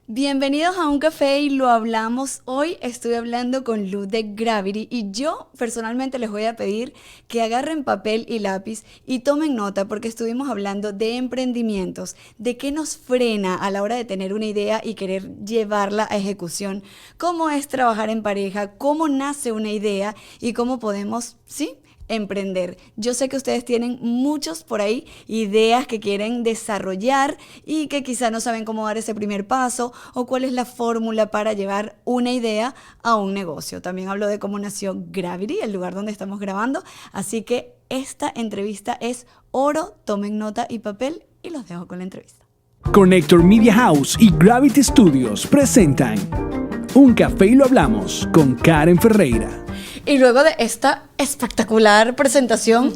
Bienvenidos a Un Café y lo hablamos. Hoy estoy hablando con Lu de Gravity y yo personalmente les voy a pedir que agarren papel y lápiz y tomen nota porque estuvimos hablando de emprendimientos, de qué nos frena a la hora de tener una idea y querer llevarla a ejecución, cómo es trabajar en pareja, cómo nace una idea y cómo podemos, ¿sí?, emprender. Yo sé que ustedes tienen muchos por ahí ideas que quieren desarrollar y que quizá no saben cómo dar ese primer paso o cuál es la fórmula para llevar una idea a un negocio. También hablo de cómo nació Gravity, el lugar donde estamos grabando. Así que esta entrevista es oro. Tomen nota y papel y los dejo con la entrevista. Connector Media House y Gravity Studios presentan Un Café y lo hablamos con Karen Ferreira. Y luego de esta espectacular presentación,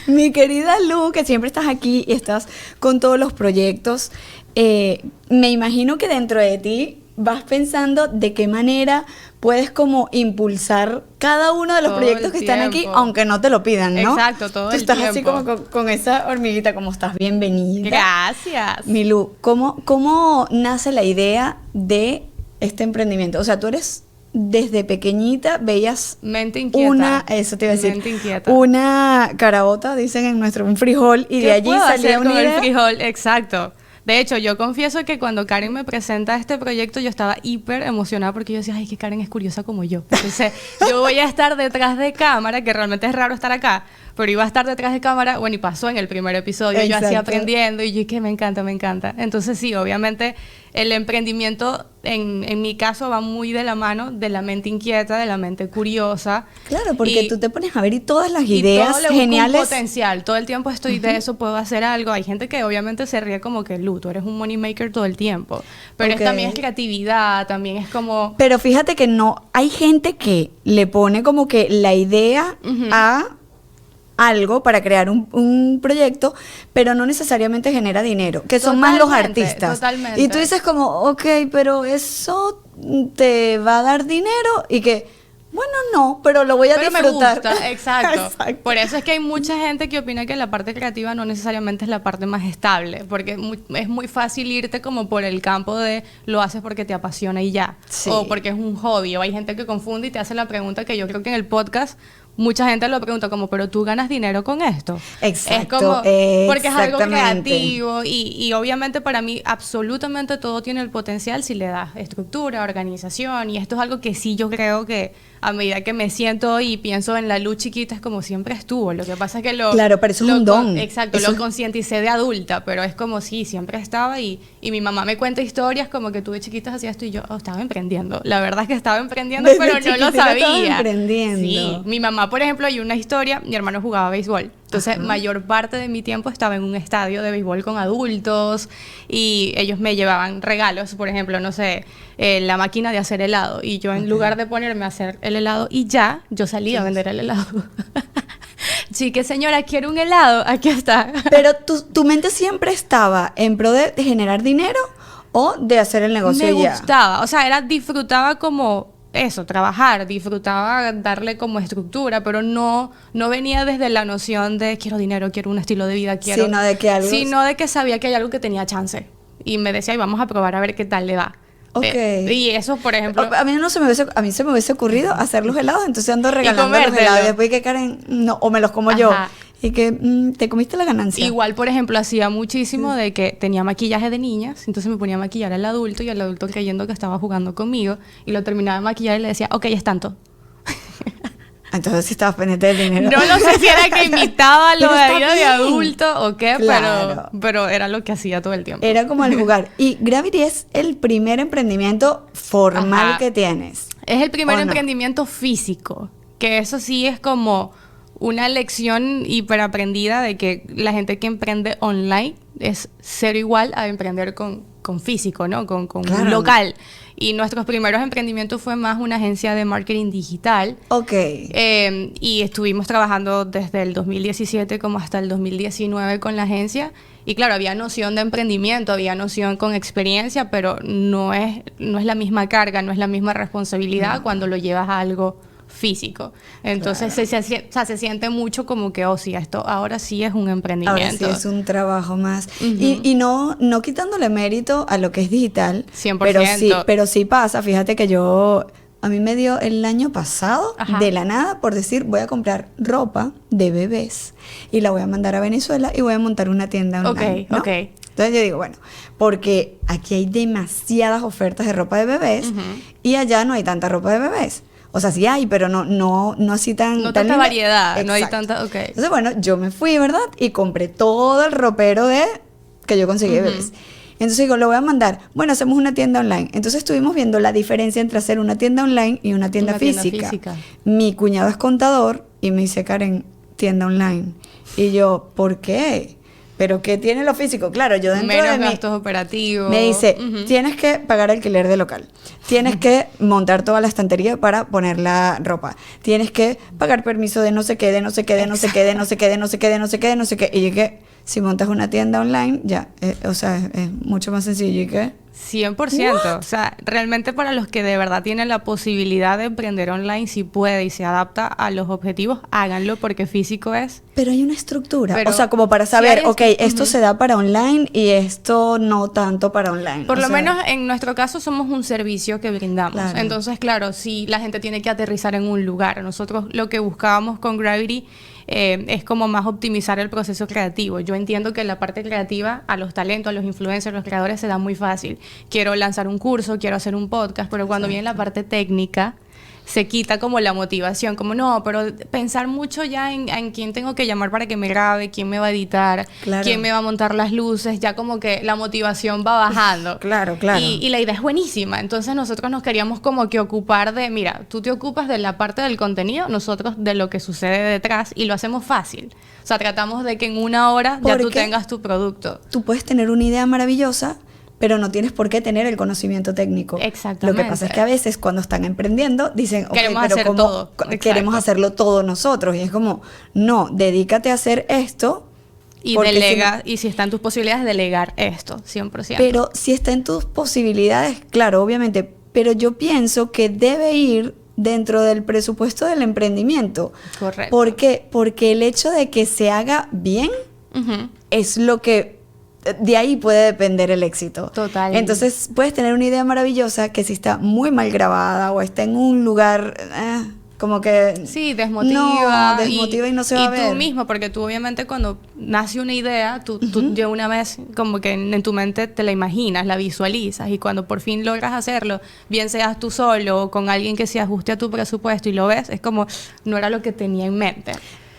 mi querida Lu, que siempre estás aquí y estás con todos los proyectos, me imagino que dentro de ti vas pensando de qué manera puedes como impulsar cada uno de los todo proyectos que están aquí, aunque no te lo pidan, ¿no? Exacto, todo el tiempo. Tú estás así como con esa hormiguita, como estás bienvenida. Gracias. Mi Lu, ¿cómo nace la idea de este emprendimiento? O sea, tú eres... Desde pequeñita veías Mente inquieta. eso te iba a decir, Mente inquieta. una caraota, dicen en nuestro, un frijol, y de allí salía una con idea. el frijol? Exacto. De hecho, yo confieso que cuando Karen me presenta este proyecto, yo estaba hiper emocionada porque yo decía, ay, que Karen es curiosa como yo. Entonces, yo voy a estar detrás de cámara, que realmente es raro estar acá, pero iba a estar detrás de cámara, bueno, y pasó en el primer episodio, Exacto. yo así aprendiendo, y yo que me encanta, me encanta. Entonces, sí, obviamente, el emprendimiento, en mi caso, va muy de la mano de la mente inquieta, de la mente curiosa. Claro, porque tú te pones a ver y todas las y ideas todo le busco geniales. un potencial, todo el tiempo estoy de eso, puedo hacer algo. Hay gente que obviamente se ríe como que, Lu, tú eres un money maker todo el tiempo. Pero Ok. también es creatividad, también es como... Pero fíjate que no, hay gente que le pone como que la idea a algo para crear un proyecto, pero no necesariamente genera dinero, que son más los Totalmente, artistas. totalmente. Y tú dices como, ok, pero eso te va a dar dinero y que, bueno, no, pero lo voy a Pero me disfrutar. gusta, exacto. Exacto. Por eso es que hay mucha gente que opina que la parte creativa no necesariamente es la parte más estable, porque es muy fácil irte como por el campo de lo haces porque te apasiona y ya, Sí. o porque es un hobby, o hay gente que confunde y te hace la pregunta que yo creo que en el podcast mucha gente lo pregunta como, pero tú ganas dinero con esto. Exacto, Es como, porque es algo exactamente. creativo y obviamente para mí absolutamente todo tiene el potencial si le das estructura, organización, y esto es algo que sí yo creo que a medida que me siento y pienso en la luz chiquita es como siempre estuvo. Lo que pasa es que Claro, pero eso es un don. Exacto, Eso lo es... concienticé de adulta, pero es como sí, siempre estaba y mi mamá me cuenta historias como que tú de chiquitas hacías esto y yo estaba emprendiendo. La verdad es que estaba emprendiendo, Desde pero no lo chiquitita estabas sabía. emprendiendo. Sí, mi mamá, por ejemplo, hay una historia, mi hermano jugaba béisbol. Entonces, mayor parte de mi tiempo estaba en un estadio de béisbol con adultos y ellos me llevaban regalos, por ejemplo, no sé, la máquina de hacer helado. Y yo en lugar de ponerme a hacer el helado y ya, yo salía a vender el helado. Chique, señora, quiero un helado, aquí está. Pero tu mente siempre estaba en pro de generar dinero o de hacer el negocio Me y ya. gustaba, o sea, disfrutaba como eso, trabajar, disfrutaba darle como estructura, pero no venía desde la noción de quiero dinero, quiero un estilo de vida, quiero... Sino de que algo... Sino de que sabía que hay algo que tenía chance. Y me decía, y vamos a probar a ver qué tal le da. Ok. Y eso, por ejemplo... A mí a mí se me hubiese ocurrido hacer los helados, entonces ando regalando los comértelo. helados y después que Karen, no, o me los como yo. Ajá. Y que te comiste la ganancia. Igual, por ejemplo, hacía muchísimo de que tenía maquillaje de niñas, entonces me ponía a maquillar al adulto y el adulto creyendo que estaba jugando conmigo y lo terminaba de maquillar y le decía, ok, es tanto. Entonces sí estabas pendiente del dinero. No lo sé si era que imitaba lo Pero de está vida de bien. adulto o qué, Claro. pero era lo que hacía todo el tiempo. Era como al jugar. Y Gravity es el primer emprendimiento formal Ajá. que tienes. Es el primer ¿O no? emprendimiento físico, que eso sí es como una lección hiperaprendida de que la gente que emprende online es cero igual a emprender con físico, ¿no? Con Claro. un local. Y nuestros primeros emprendimientos fue más una agencia de marketing digital. Ok. Y estuvimos trabajando desde el 2017 como hasta el 2019 con la agencia. Y claro, había noción de emprendimiento, había noción con experiencia, pero no es la misma carga, no es la misma responsabilidad cuando lo llevas a algo físico. Entonces se siente mucho como que, sí, esto ahora sí es un emprendimiento. Ahora sí es un trabajo más. Y no quitándole mérito a lo que es digital. 100%. Pero sí pasa. Fíjate que a mí me dio el año pasado, de la nada, por decir, voy a comprar ropa de bebés y la voy a mandar a Venezuela y voy a montar una tienda online. ¿No? Entonces yo digo, bueno, porque aquí hay demasiadas ofertas de ropa de bebés y allá no hay tanta ropa de bebés. O sea, sí hay, pero no así tan... No tanta variedad, Exacto. no hay tanta... Entonces, bueno, yo me fui, ¿verdad? Y compré todo el ropero que yo conseguí de bebés. Entonces digo, lo voy a mandar. Bueno, hacemos una tienda online. Entonces estuvimos viendo la diferencia entre hacer una tienda online y una tienda física. Mi cuñado es contador y me dice, Karen, tienda online. Y yo, ¿por qué? ¿Pero qué tiene lo físico? Claro, yo dentro de menos gastos operativos. Me dice, tienes que pagar alquiler de local. Tienes que montar toda la estantería para poner la ropa. Tienes que pagar permiso de no sé qué, de no sé qué, de no sé qué, de no sé qué, de no sé qué, de no sé qué, de no sé qué. Y yo que si montas una tienda online, ya, o sea, es mucho más sencillo. ¿Y qué? 100%. What? O sea, realmente para los que de verdad tienen la posibilidad de emprender online, si puede y se adapta a los objetivos, háganlo porque físico es. Pero hay una estructura. Pero o sea, como para saber, sí hay esto se da para online y esto no tanto para online. Por lo menos en nuestro caso somos un servicio que brindamos. Claro. Entonces, claro, si la gente tiene que aterrizar en un lugar. Nosotros lo que buscábamos con Gravity es como más optimizar el proceso creativo. Yo entiendo que la parte creativa a los talentos, a los influencers, a los creadores se da muy fácil. Quiero lanzar un curso, quiero hacer un podcast, pero cuando viene la parte técnica se quita como la motivación, como no, pero pensar mucho ya en quién tengo que llamar para que me grabe, quién me va a editar, quién me va a montar las luces, ya como que la motivación va bajando. Claro. Y la idea es buenísima, entonces nosotros nos queríamos como que ocupar de, mira, tú te ocupas de la parte del contenido, nosotros de lo que sucede detrás y lo hacemos fácil. O sea, tratamos de que en 1 hora ya tú tengas tu producto. Tú puedes tener una idea maravillosa, pero no tienes por qué tener el conocimiento técnico. Exactamente. Lo que pasa es que a veces cuando están emprendiendo dicen, queremos pero hacer ¿cómo todo. queremos hacerlo todo nosotros? Y es como, no, dedícate a hacer esto. Y delega, y si está en tus posibilidades, delegar esto, 100%. Pero si está en tus posibilidades, claro, obviamente, pero yo pienso que debe ir dentro del presupuesto del emprendimiento. Correcto. ¿Por qué? Porque el hecho de que se haga bien es lo que... De ahí puede depender el éxito. Total. Entonces puedes tener una idea maravillosa que si está muy mal grabada o está en un lugar como que... Sí, desmotiva. Desmotiva y no se va a ver. Y tú mismo, porque tú obviamente cuando nace una idea, tú de una vez como que en tu mente te la imaginas, la visualizas y cuando por fin logras hacerlo, bien seas tú solo o con alguien que se ajuste a tu presupuesto y lo ves, es como no era lo que tenía en mente.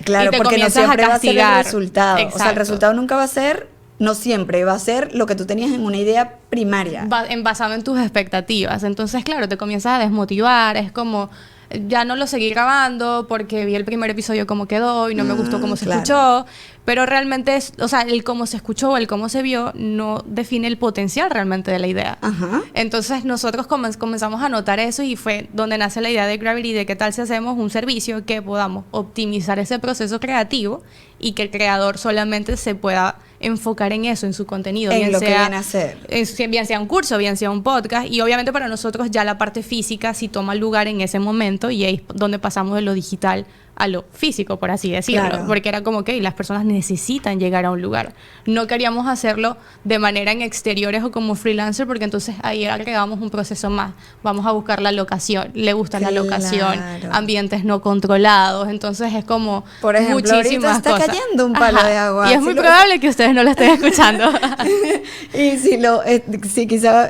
Claro, y te porque no comienzas siempre a va a ser el castigar. resultado. Exacto. O sea, el resultado nunca va a ser... No siempre, va a ser lo que tú tenías en una idea primaria. Basado en tus expectativas. Entonces, claro, te comienzas a desmotivar. Es como, ya no lo seguí grabando porque vi el primer episodio como quedó y no me gustó cómo se escuchó. Pero realmente o sea, el cómo se escuchó o el cómo se vio no define el potencial realmente de la idea. Entonces nosotros comenzamos a notar eso y fue donde nace la idea de Gravity, de qué tal si hacemos un servicio que podamos optimizar ese proceso creativo y que el creador solamente se pueda enfocar en eso, en su contenido. En lo que viene a hacer. Bien sea un curso, bien sea un podcast. Y obviamente para nosotros ya la parte física sí toma lugar en ese momento y es donde pasamos de lo digital a lo físico, por así decirlo. Claro. Porque era como que las personas necesitan llegar a un lugar. No queríamos hacerlo de manera en exteriores o como freelancer, porque entonces ahí agregamos un proceso más. Vamos a buscar la locación, le gusta la locación, ambientes no controlados. Entonces es como por ejemplo, muchísimas ahorita está cosas. Cayendo un palo de agua. Y es muy probable que ustedes no lo estén escuchando. Y si quizá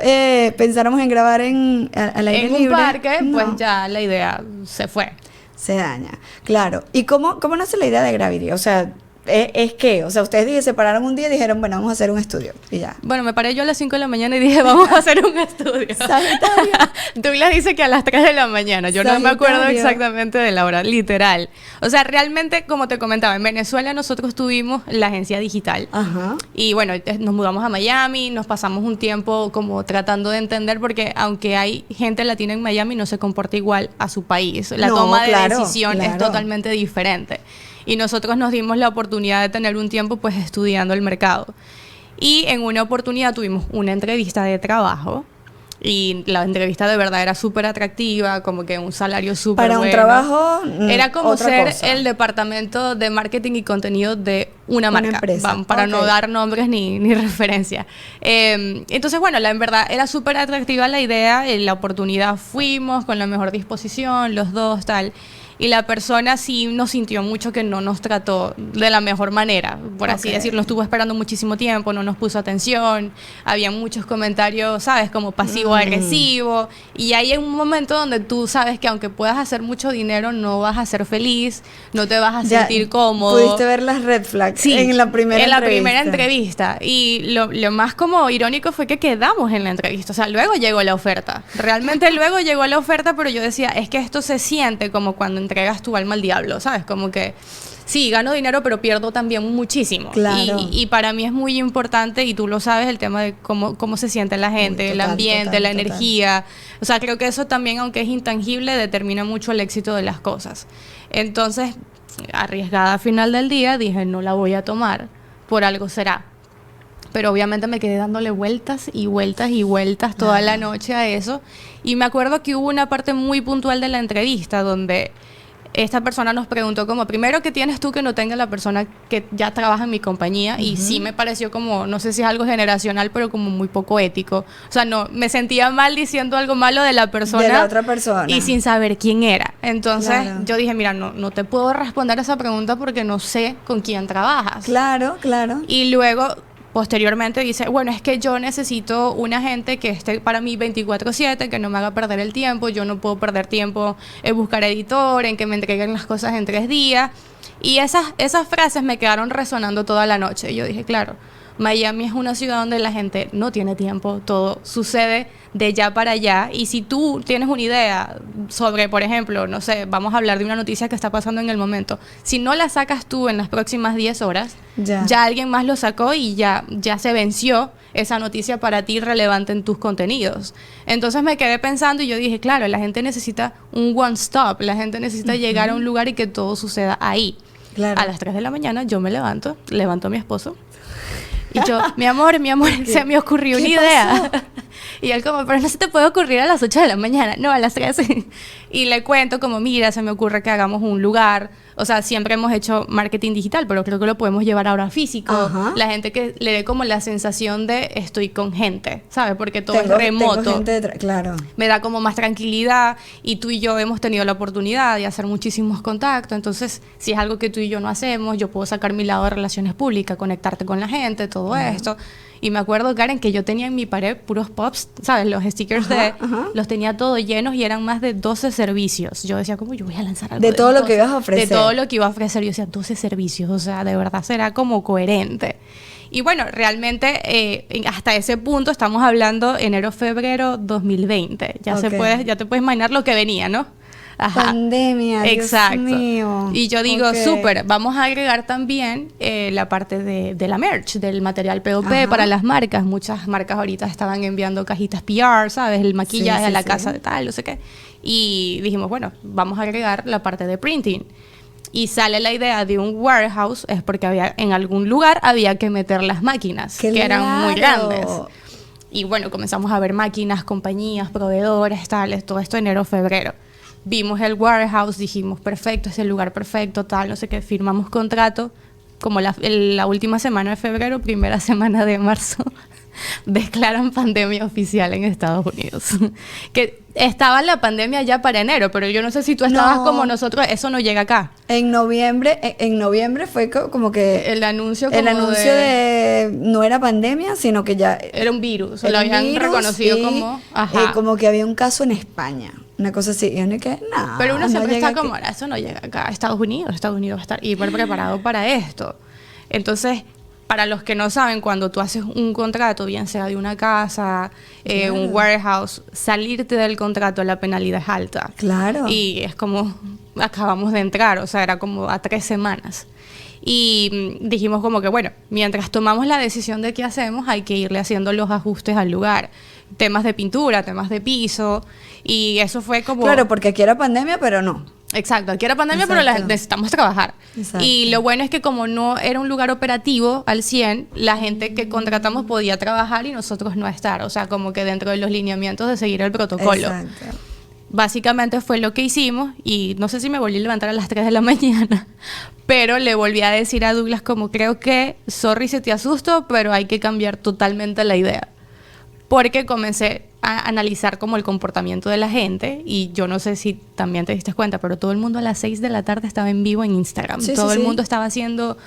pensáramos en grabar al aire libre, un parque, pues ya la idea se fue. Se daña, claro. ¿Y cómo nace la idea de Gravity? O sea, ¿es qué? O sea, ustedes se pararon un día y dijeron, bueno, vamos a hacer un estudio y ya. Bueno, me paré yo a las 5 de la mañana y dije, vamos a hacer un estudio. Sagitario. Douglas dice que a las 3 de la mañana. Yo no me acuerdo exactamente de la hora, literal. O sea, realmente, como te comentaba, en Venezuela nosotros tuvimos la agencia digital. Y bueno, nos mudamos a Miami, nos pasamos un tiempo como tratando de entender, porque aunque hay gente latina en Miami, no se comporta igual a su país. La toma de decisión es totalmente diferente. Y nosotros nos dimos la oportunidad de tener un tiempo pues estudiando el mercado. Y en una oportunidad tuvimos una entrevista de trabajo Y la entrevista de verdad era súper atractiva, como que un salario súper bueno. Para un trabajo, era como otra ser cosa. el departamento de marketing y contenido de una marca, empresa. para no Ok. dar nombres ni referencia. Entonces, bueno, en verdad era súper atractiva la idea, la oportunidad, fuimos con la mejor disposición, los dos, tal. Y la persona sí nos sintió mucho que no nos trató de la mejor manera, por así Ok. decirlo. Estuvo esperando muchísimo tiempo, no nos puso atención, había muchos comentarios, ¿sabes? Como pasivo-agresivo. Y hay un momento donde tú sabes que aunque puedas hacer mucho dinero, no vas a ser feliz, no te vas a Ya sentir cómodo. Pudiste ver las red flags Sí, en la primera en la entrevista. primera entrevista. Y lo más como irónico fue que quedamos en la entrevista. O sea, luego llegó la oferta. Realmente luego llegó la oferta, pero yo decía, es que esto se siente como cuando entregas tu alma al diablo, ¿sabes? Como que sí, gano dinero, pero pierdo también muchísimo. Claro. Y para mí es muy importante, y tú lo sabes, el tema de cómo se siente la gente, el total, ambiente, total, la total. energía. O sea, creo que eso también, aunque es intangible, determina mucho el éxito de las cosas. Entonces, arriesgada al final del día, dije, no la voy a tomar, por algo será. Pero obviamente me quedé dándole vueltas y vueltas y vueltas toda la noche a eso. Y me acuerdo que hubo una parte muy puntual de la entrevista donde esta persona nos preguntó como, primero, ¿qué tienes tú que no tenga la persona que ya trabaja en mi compañía? Y sí me pareció como, no sé si es algo generacional, pero como muy poco ético. O sea, no, me sentía mal diciendo algo malo de la persona. De la otra persona. Y sin saber quién era. Entonces Claro. yo dije, mira, no te puedo responder esa pregunta porque no sé con quién trabajas. Claro, claro. Y luego, posteriormente, dice, bueno, es que yo necesito una gente que esté para mí 24/7, que no me haga perder el tiempo. Yo no puedo perder tiempo en buscar editor, en que me entreguen las cosas en 3 días. Y esas frases me quedaron resonando toda la noche. Y yo dije, claro, Miami es una ciudad donde la gente no tiene tiempo, todo sucede de ya para allá. Y si tú tienes una idea sobre, por ejemplo, no sé, vamos a hablar de una noticia que está pasando en el momento, si no la sacas tú en las próximas 10 horas, ya alguien más lo sacó y ya se venció esa noticia para ti relevante en tus contenidos. Entonces me quedé pensando y yo dije, claro, la gente necesita un one stop, la gente necesita llegar a un lugar y que todo suceda ahí. Claro. A las 3 de la mañana yo me levanto a mi esposo y yo, mi amor, se me ocurrió una ¿Qué idea. pasó? Y él como, pero no se te puede ocurrir a las 8 de la mañana, no, a las 3. Y le cuento como, mira, se me ocurre que hagamos un lugar. O sea, siempre hemos hecho marketing digital, pero creo que lo podemos llevar ahora físico. Ajá. La gente que le dé como la sensación de estoy con gente, ¿sabes? Porque todo Tengo es remoto. gente claro. Me da como más tranquilidad y tú y yo hemos tenido la oportunidad de hacer muchísimos contactos. Entonces, si es algo que tú y yo no hacemos, yo puedo sacar mi lado de relaciones públicas, conectarte con la gente, todo esto. Y me acuerdo, Karen, que yo tenía en mi pared puros pops, ¿sabes? Los stickers los tenía todos llenos y eran más de 12 servicios. Yo decía, ¿cómo yo voy a lanzar algo De todo lo que 12? ibas a ofrecer. De todo lo que iba a ofrecer. Yo decía, 12 servicios, o sea, de verdad será como coherente. Y bueno, realmente hasta ese punto estamos hablando enero-febrero 2020. Ya Ok. ya te puedes imaginar lo que venía, ¿no? Ajá. Pandemia, Exacto. Dios mío. Y yo digo, Ok. súper, vamos a agregar también la parte de la merch, del material POP Ajá. para las marcas. Muchas marcas ahorita estaban enviando cajitas PR, ¿sabes? El maquillaje Sí, a sí, la sí. casa de tal, no sé qué. Y dijimos, bueno, vamos a agregar la parte de printing. Y sale la idea de un warehouse, es porque en algún lugar había que meter las máquinas, que eran muy Claro. grandes. Y bueno, comenzamos a ver máquinas, compañías, proveedores, tales, todo esto enero, febrero. Vimos el warehouse, dijimos, perfecto, es el lugar perfecto, tal, no sé qué, firmamos contrato, como la última semana de febrero, primera semana de marzo, declaran pandemia oficial en Estados Unidos. Que estaba la pandemia ya para enero, pero yo no sé si tú estabas No. como nosotros, eso no llega acá. En noviembre fue como que El anuncio el como anuncio de no era pandemia, sino que ya era un virus, era lo un habían virus reconocido y, como... Ajá. como que había un caso en España, una cosa así. Y uno que, no, Pero uno no siempre llega está como, aquí. eso no llega acá. Estados Unidos va a estar hiper preparado para esto. Entonces, para los que no saben, cuando tú haces un contrato, bien sea de una casa, un warehouse, salirte del contrato, la penalidad es alta. Claro. Y es como, acabamos de entrar, o sea, era como a 3 semanas. Y dijimos como que, bueno, mientras tomamos la decisión de qué hacemos, hay que irle haciendo los ajustes al lugar. Temas de pintura, temas de piso, y eso fue como... Claro, porque aquí era pandemia, pero no. Exacto, aquí era pandemia, Exacto. pero necesitamos trabajar. Exacto. Y lo bueno es que como no era un lugar operativo al 100, la gente que contratamos podía trabajar y nosotros no estar. O sea, como que dentro de los lineamientos de seguir el protocolo. Exacto. Básicamente fue lo que hicimos y no sé si me volví a levantar a las 3 de la mañana, pero le volví a decir a Douglas como creo que, sorry si te asusto, pero hay que cambiar totalmente la idea. Porque comencé a analizar como el comportamiento de la gente y yo no sé si también te diste cuenta, pero todo el mundo a las 6 de la tarde estaba en vivo en Instagram. Sí, Todo sí, el sí. mundo estaba haciendo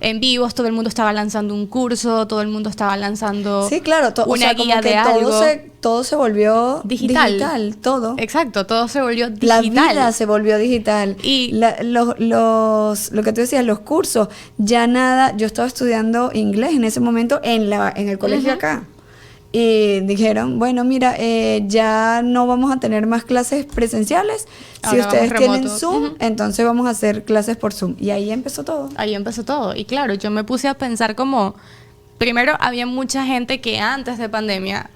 en vivos, todo el mundo estaba lanzando un curso, todo el mundo estaba lanzando Sí, claro, o una sea, guía como que de algo. todo se volvió Digital. todo. Exacto, todo se volvió La digital. vida se volvió digital. Y- Lo que tú decías, los cursos, ya nada, yo estaba estudiando inglés en ese momento en el colegio acá. Y dijeron, bueno, mira, ya no vamos a tener más clases presenciales. Si Ahora ustedes vamos tienen remoto. Zoom, Ujú. entonces vamos a hacer clases por Zoom. Y ahí empezó todo. Ahí empezó todo. Y claro, yo me puse a pensar como, primero había mucha gente que antes de pandemia,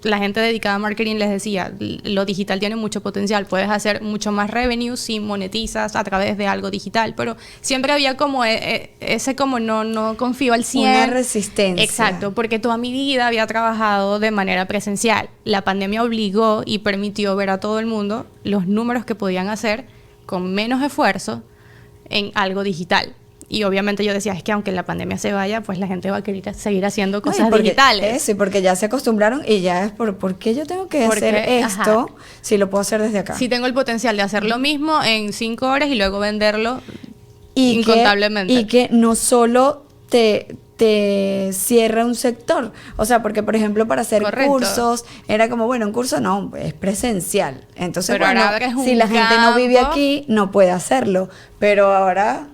la gente dedicada a marketing les decía, lo digital tiene mucho potencial, puedes hacer mucho más revenue si monetizas a través de algo digital, pero siempre había como ese como no confío al 100. Una resistencia. Exacto, porque toda mi vida había trabajado de manera presencial. La pandemia obligó y permitió ver a todo el mundo los números que podían hacer con menos esfuerzo en algo digital. Y obviamente yo decía, es que aunque la pandemia se vaya, pues la gente va a querer seguir haciendo No, y cosas porque- digitales. Sí, porque ya se acostumbraron y ya es ¿por qué yo tengo que Porque, hacer esto ajá. si lo puedo hacer desde acá? Sí tengo el potencial de hacer lo mismo en 5 horas y luego venderlo y incontablemente. y que no solo te cierra un sector. O sea, porque por ejemplo para hacer Correcto. cursos era como, bueno, un curso no, es presencial. Entonces, Pero bueno, ahora abres un si la gente no vive campo. aquí, no puede hacerlo. Pero ahora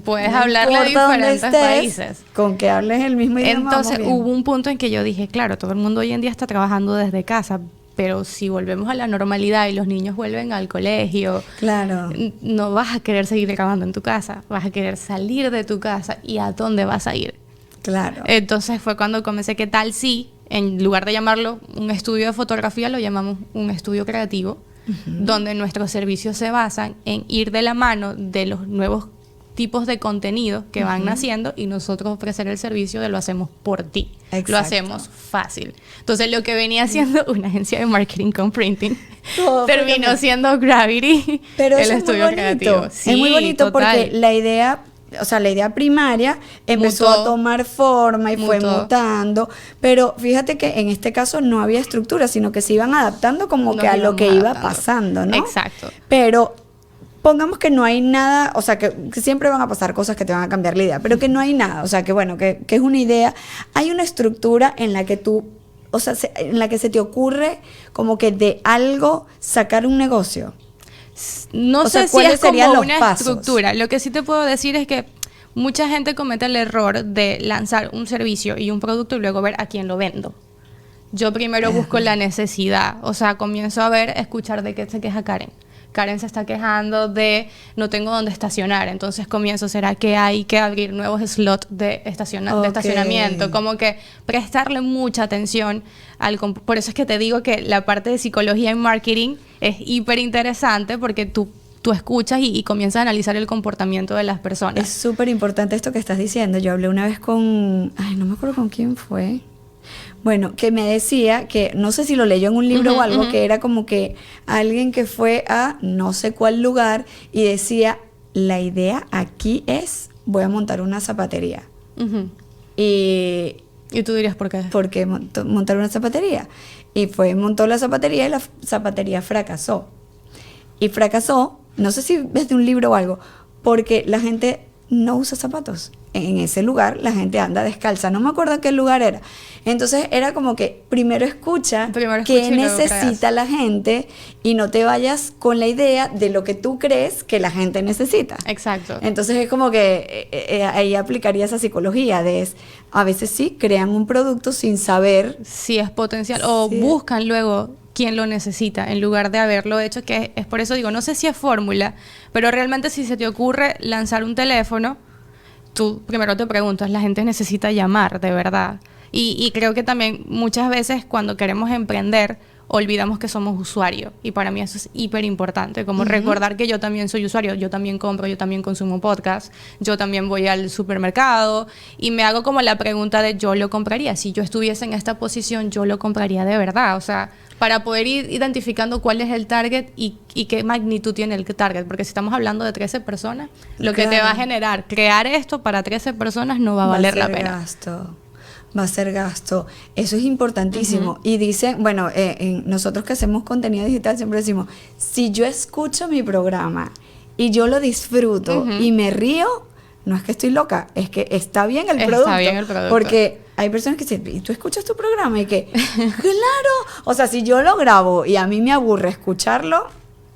Puedes no hablarle de importa dónde diferentes estés, países. con que hables el mismo idioma. Entonces vamos bien. hubo un punto en que yo dije, claro, todo el mundo hoy en día está trabajando desde casa, pero si volvemos a la normalidad y los niños vuelven al colegio, Claro. no vas a querer seguir grabando en tu casa, vas a querer salir de tu casa y ¿a dónde vas a ir? Claro. Entonces fue cuando comencé, ¿qué tal si en lugar de llamarlo un estudio de fotografía, lo llamamos un estudio creativo, donde nuestros servicios se basan en ir de la mano de los nuevos tipos de contenido que van naciendo y nosotros ofrecer el servicio de lo hacemos por ti. Exacto. Lo hacemos fácil. Entonces lo que venía siendo una agencia de marketing con printing Todo fue terminó cambiando. siendo Gravity, Pero el eso es muy estudio bonito. creativo. Es muy bonito porque la idea, o sea, la idea primaria empezó Mutó. a tomar forma y fue Mutó. mutando, pero fíjate que en este caso no había estructura, sino que se iban adaptando como Nos que a lo íbamos que iba adaptando. pasando, ¿no? Exacto. Pero pongamos que no hay nada, o sea, que siempre van a pasar cosas que te van a cambiar la idea, pero que no hay nada, o sea, que bueno, que es una idea, hay una estructura en la que tú, o sea, en la que se te ocurre como que de algo sacar un negocio. No O sea, sé si ¿cuáles es como serían los una pasos? estructura. Lo que sí te puedo decir es que mucha gente comete el error de lanzar un servicio y un producto y luego ver a quién lo vendo. Yo primero busco la necesidad, o sea, comienzo a ver, escuchar de qué se queja Karen. Karen se está quejando de no tengo dónde estacionar, entonces comienzo, ¿será que hay que abrir nuevos slots de Ok. estacionamiento? Como que prestarle mucha atención por eso es que te digo que la parte de psicología en marketing es hiper interesante porque tú escuchas y comienzas a analizar el comportamiento de las personas. Es súper importante esto que estás diciendo. Yo hablé una vez ay, no me acuerdo con quién fue. Bueno, que me decía que, no sé si lo leyó en un libro Ujú, o algo, ujú. que era como que alguien que fue a no sé cuál lugar y decía, la idea aquí es, voy a montar una zapatería. Ujú. Y Y tú dirías por qué. ¿por qué montar una zapatería? Y montó la zapatería y la zapatería fracasó. Y fracasó, no sé si es de un libro o algo, porque la gente no usa zapatos. En ese lugar la gente anda descalza. No me acuerdo qué lugar era. Entonces era como que primero escucha Primero qué escucha y luego necesita la gente y no te vayas con la idea de lo que tú crees que la gente necesita. Exacto. Entonces es como que ahí aplicaría esa psicología a veces sí crean un producto sin saber. Si es potencial o Sí. buscan luego quién lo necesita en lugar de haberlo hecho, que es por eso digo, no sé si es fórmula, pero realmente si se te ocurre lanzar un teléfono, tú primero te preguntas, la gente necesita llamar de verdad. Y creo que también muchas veces cuando queremos emprender olvidamos que somos usuarios. Y para mí eso es hiper importante, como recordar que yo también soy usuario, yo también compro, yo también consumo podcast, yo también voy al supermercado y me hago como la pregunta de yo lo compraría. Si yo estuviese en esta posición, yo lo compraría de verdad. O sea, para poder ir identificando cuál es el target y qué magnitud tiene el target. Porque si estamos hablando de 13 personas, lo que te va a generar crear esto para 13 personas no va a valer la pena. Va a ser gasto. Eso es importantísimo. Y dicen, bueno, nosotros que hacemos contenido digital siempre decimos, si yo escucho mi programa y yo lo disfruto y me río, no es que estoy loca, es que está bien el producto. Está bien el producto. Porque hay personas que dicen, ¿y tú escuchas tu programa? Y que, claro. O sea, si yo lo grabo y a mí me aburre escucharlo,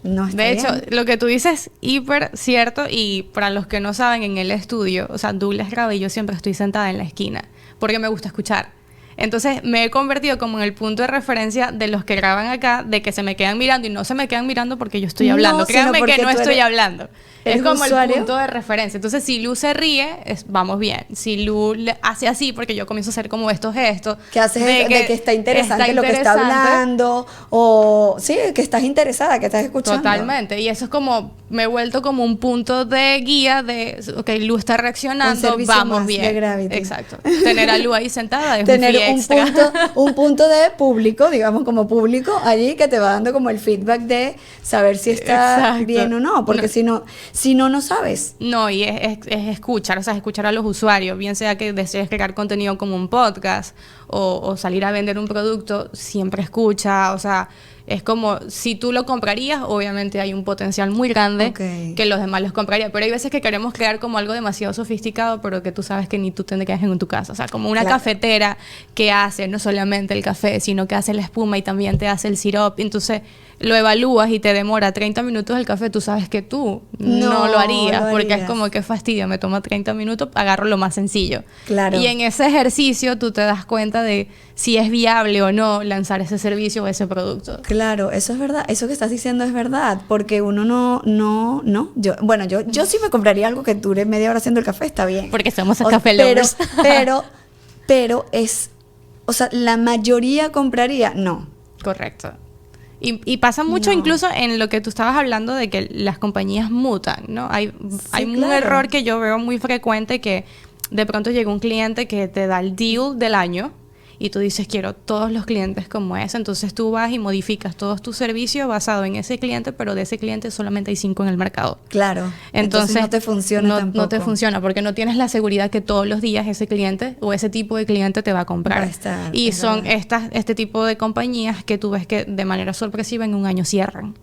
no está bien. De hecho, lo que tú dices es hiper cierto. Y para los que no saben, en el estudio, o sea, Douglas graba y yo siempre estoy sentada en la esquina porque me gusta escuchar. Entonces me he convertido como en el punto de referencia de los que graban acá, de que se me quedan mirando y no se me quedan mirando porque yo estoy hablando. Créanme que no estoy hablando. Es como usuario. El punto de referencia. Entonces, si Lu se ríe, vamos bien. Si Lu hace así, porque yo comienzo a hacer como estos gestos. Que haces de que está interesante lo que está hablando. O sí, que estás interesada, que estás escuchando. Totalmente. Y eso es como, me he vuelto como un punto de guía de, ok, Lu está reaccionando, vamos bien. De Gravity. Exacto. Tener a Lu ahí sentada es tener un fee extra. un punto de público, digamos como público, allí que te va dando como el feedback de saber si está bien o no. Porque si no sabes. No, y es escuchar, o sea, escuchar a los usuarios, bien sea que desees crear contenido como un podcast o salir a vender un producto, siempre escucha, o sea, es como, si tú lo comprarías, obviamente hay un potencial muy grande que los demás los comprarían, pero hay veces que queremos crear como algo demasiado sofisticado, pero que tú sabes que ni tú tendrías en tu casa, o sea, como una cafetera que hace no solamente el café, sino que hace la espuma y también te hace el sirope, entonces lo evalúas y te demora 30 minutos el café, tú sabes que tú no lo harías, porque es como que fastidio, me toma 30 minutos, agarro lo más sencillo. Claro. Y en ese ejercicio tú te das cuenta de si es viable o no lanzar ese servicio o ese producto. Claro, eso es verdad, eso que estás diciendo es verdad, porque uno no, yo sí me compraría algo que dure media hora haciendo el café, está bien. Porque somos café lovers. Pero es, o sea, la mayoría compraría, no. Correcto. Y pasa mucho incluso en lo que tú estabas hablando de que las compañías mutan, ¿no? Hay un error que yo veo muy frecuente, que de pronto llega un cliente que te da el deal del año y tú dices, quiero todos los clientes como ese. Entonces tú vas y modificas todos tus servicios basado en ese cliente, pero de ese cliente solamente hay 5 en el mercado. Claro. Entonces no te funciona tampoco. No te funciona porque no tienes la seguridad que todos los días ese cliente o ese tipo de cliente te va a comprar. Y son este tipo de compañías que tú ves que de manera sorpresiva en un año cierran.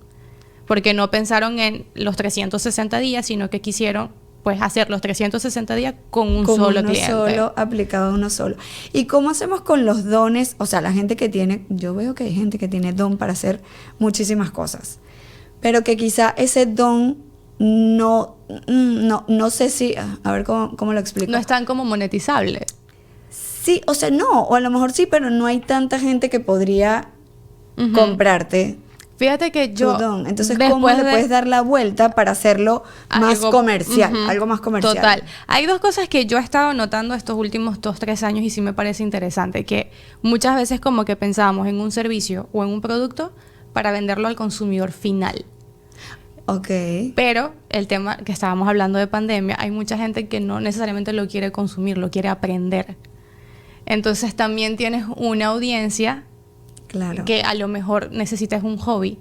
Porque no pensaron en los 360 días, sino que quisieron pues hacer los 360 días con un solo cliente. Solo, aplicado a uno solo. ¿Y cómo hacemos con los dones? O sea, la gente que tiene, yo veo que hay gente que tiene don para hacer muchísimas cosas, pero que quizá ese don no sé si, a ver cómo lo explico. No es tan como monetizable. Sí, o sea, no, o a lo mejor sí, pero no hay tanta gente que podría comprarte. Fíjate que yo... Entonces, ¿cómo le puedes dar la vuelta para hacerlo más comercial? Algo más comercial. Total. Hay dos cosas que yo he estado notando estos últimos 2-3 años y sí me parece interesante, que muchas veces como que pensamos en un servicio o en un producto para venderlo al consumidor final. Ok. Pero el tema que estábamos hablando de pandemia, hay mucha gente que no necesariamente lo quiere consumir, lo quiere aprender. Entonces también tienes una audiencia... Claro. Que a lo mejor necesitas un hobby,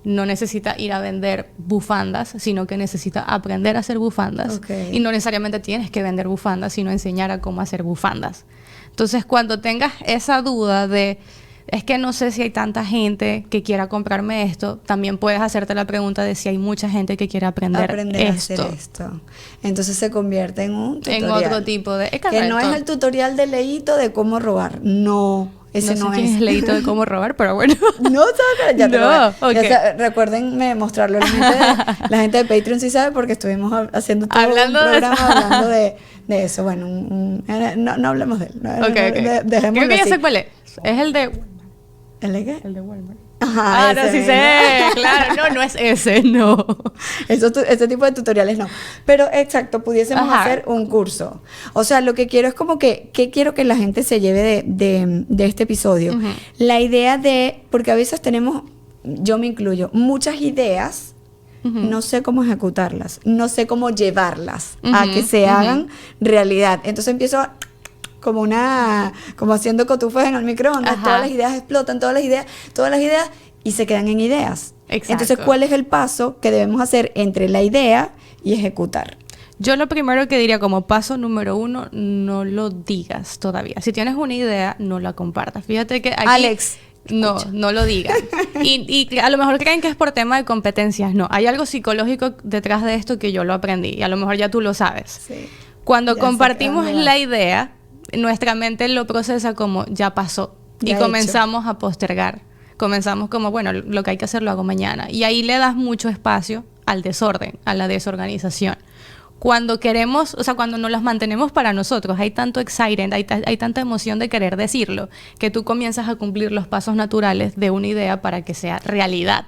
no necesita ir a vender bufandas, sino que necesita aprender a hacer bufandas. Y no necesariamente tienes que vender bufandas, sino enseñar a cómo hacer bufandas. Entonces, cuando tengas esa duda de, es que no sé si hay tanta gente que quiera comprarme esto, también puedes hacerte la pregunta de si hay mucha gente que quiera aprender a hacer esto. Entonces se convierte en un tutorial. En otro tipo de... Que no es el tutorial de Leito de cómo robar, no. Ese no sé quién es Leito de cómo robar, pero bueno. No sabes, ya te lo voy a... Okay. Recuérdenme mostrarlo. La gente de Patreon sí sabe porque estuvimos haciendo todo un programa hablando de eso. Bueno, no hablemos de él. Creo que ya sé cuál es. Es el de... ¿El de qué? El de Walmart. Ajá, no, ese sí mismo. sé, claro, no, no es ese, no. Ese tipo de tutoriales no. Pero exacto, pudiésemos Ajá. hacer un curso. O sea, lo que quiero es como que, ¿qué quiero que la gente se lleve de este episodio? Ujú. La idea de, porque a veces tenemos, yo me incluyo, muchas ideas, no sé cómo ejecutarlas, no sé cómo llevarlas a que se hagan realidad. Entonces empiezo a como haciendo cotufas en el microondas, Ajá. todas las ideas explotan, todas las ideas y se quedan en ideas. Exacto. Entonces, ¿cuál es el paso que debemos hacer entre la idea y ejecutar? Yo lo primero que diría como paso número 1, no lo digas todavía. Si tienes una idea, no la compartas. Fíjate que aquí... Alex, No, no lo digan. Y a lo mejor creen que es por tema de competencias. No, hay algo psicológico detrás de esto que yo lo aprendí y a lo mejor ya tú lo sabes. Sí. Cuando Ya sé a compartimos dónde vas. la idea, nuestra mente lo procesa como ya pasó Ya y he comenzamos a postergar. Comenzamos como, bueno, lo que hay que hacer lo hago mañana. Y ahí le das mucho espacio al desorden, a la desorganización. Cuando queremos, o sea, cuando nos las mantenemos para nosotros, hay tanto excitement, hay tanta emoción de querer decirlo, que tú comienzas a cumplir los pasos naturales de una idea para que sea realidad.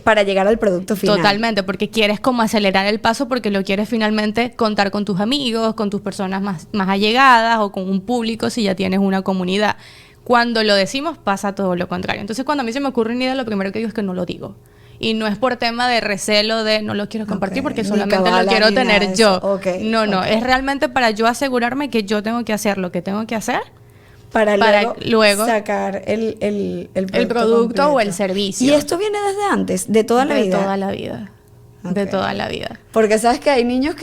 Para llegar al producto final. Totalmente, porque quieres como acelerar el paso porque lo quieres finalmente contar con tus amigos, con tus personas más allegadas o con un público si ya tienes una comunidad. Cuando lo decimos pasa todo lo contrario. Entonces cuando a mí se me ocurre una idea, lo primero que digo es que no lo digo. Y no es por tema de recelo de no lo quiero compartir Ok, porque ni solamente lo cabala, quiero ni nada tener de yo. eso. Ok, no, ok. es realmente para yo asegurarme que yo tengo que hacer lo que tengo que hacer Para para luego sacar el producto o el completo. servicio. Y esto viene desde antes, de toda la de vida. toda la vida. De Ok. toda la vida. Porque sabes que hay niños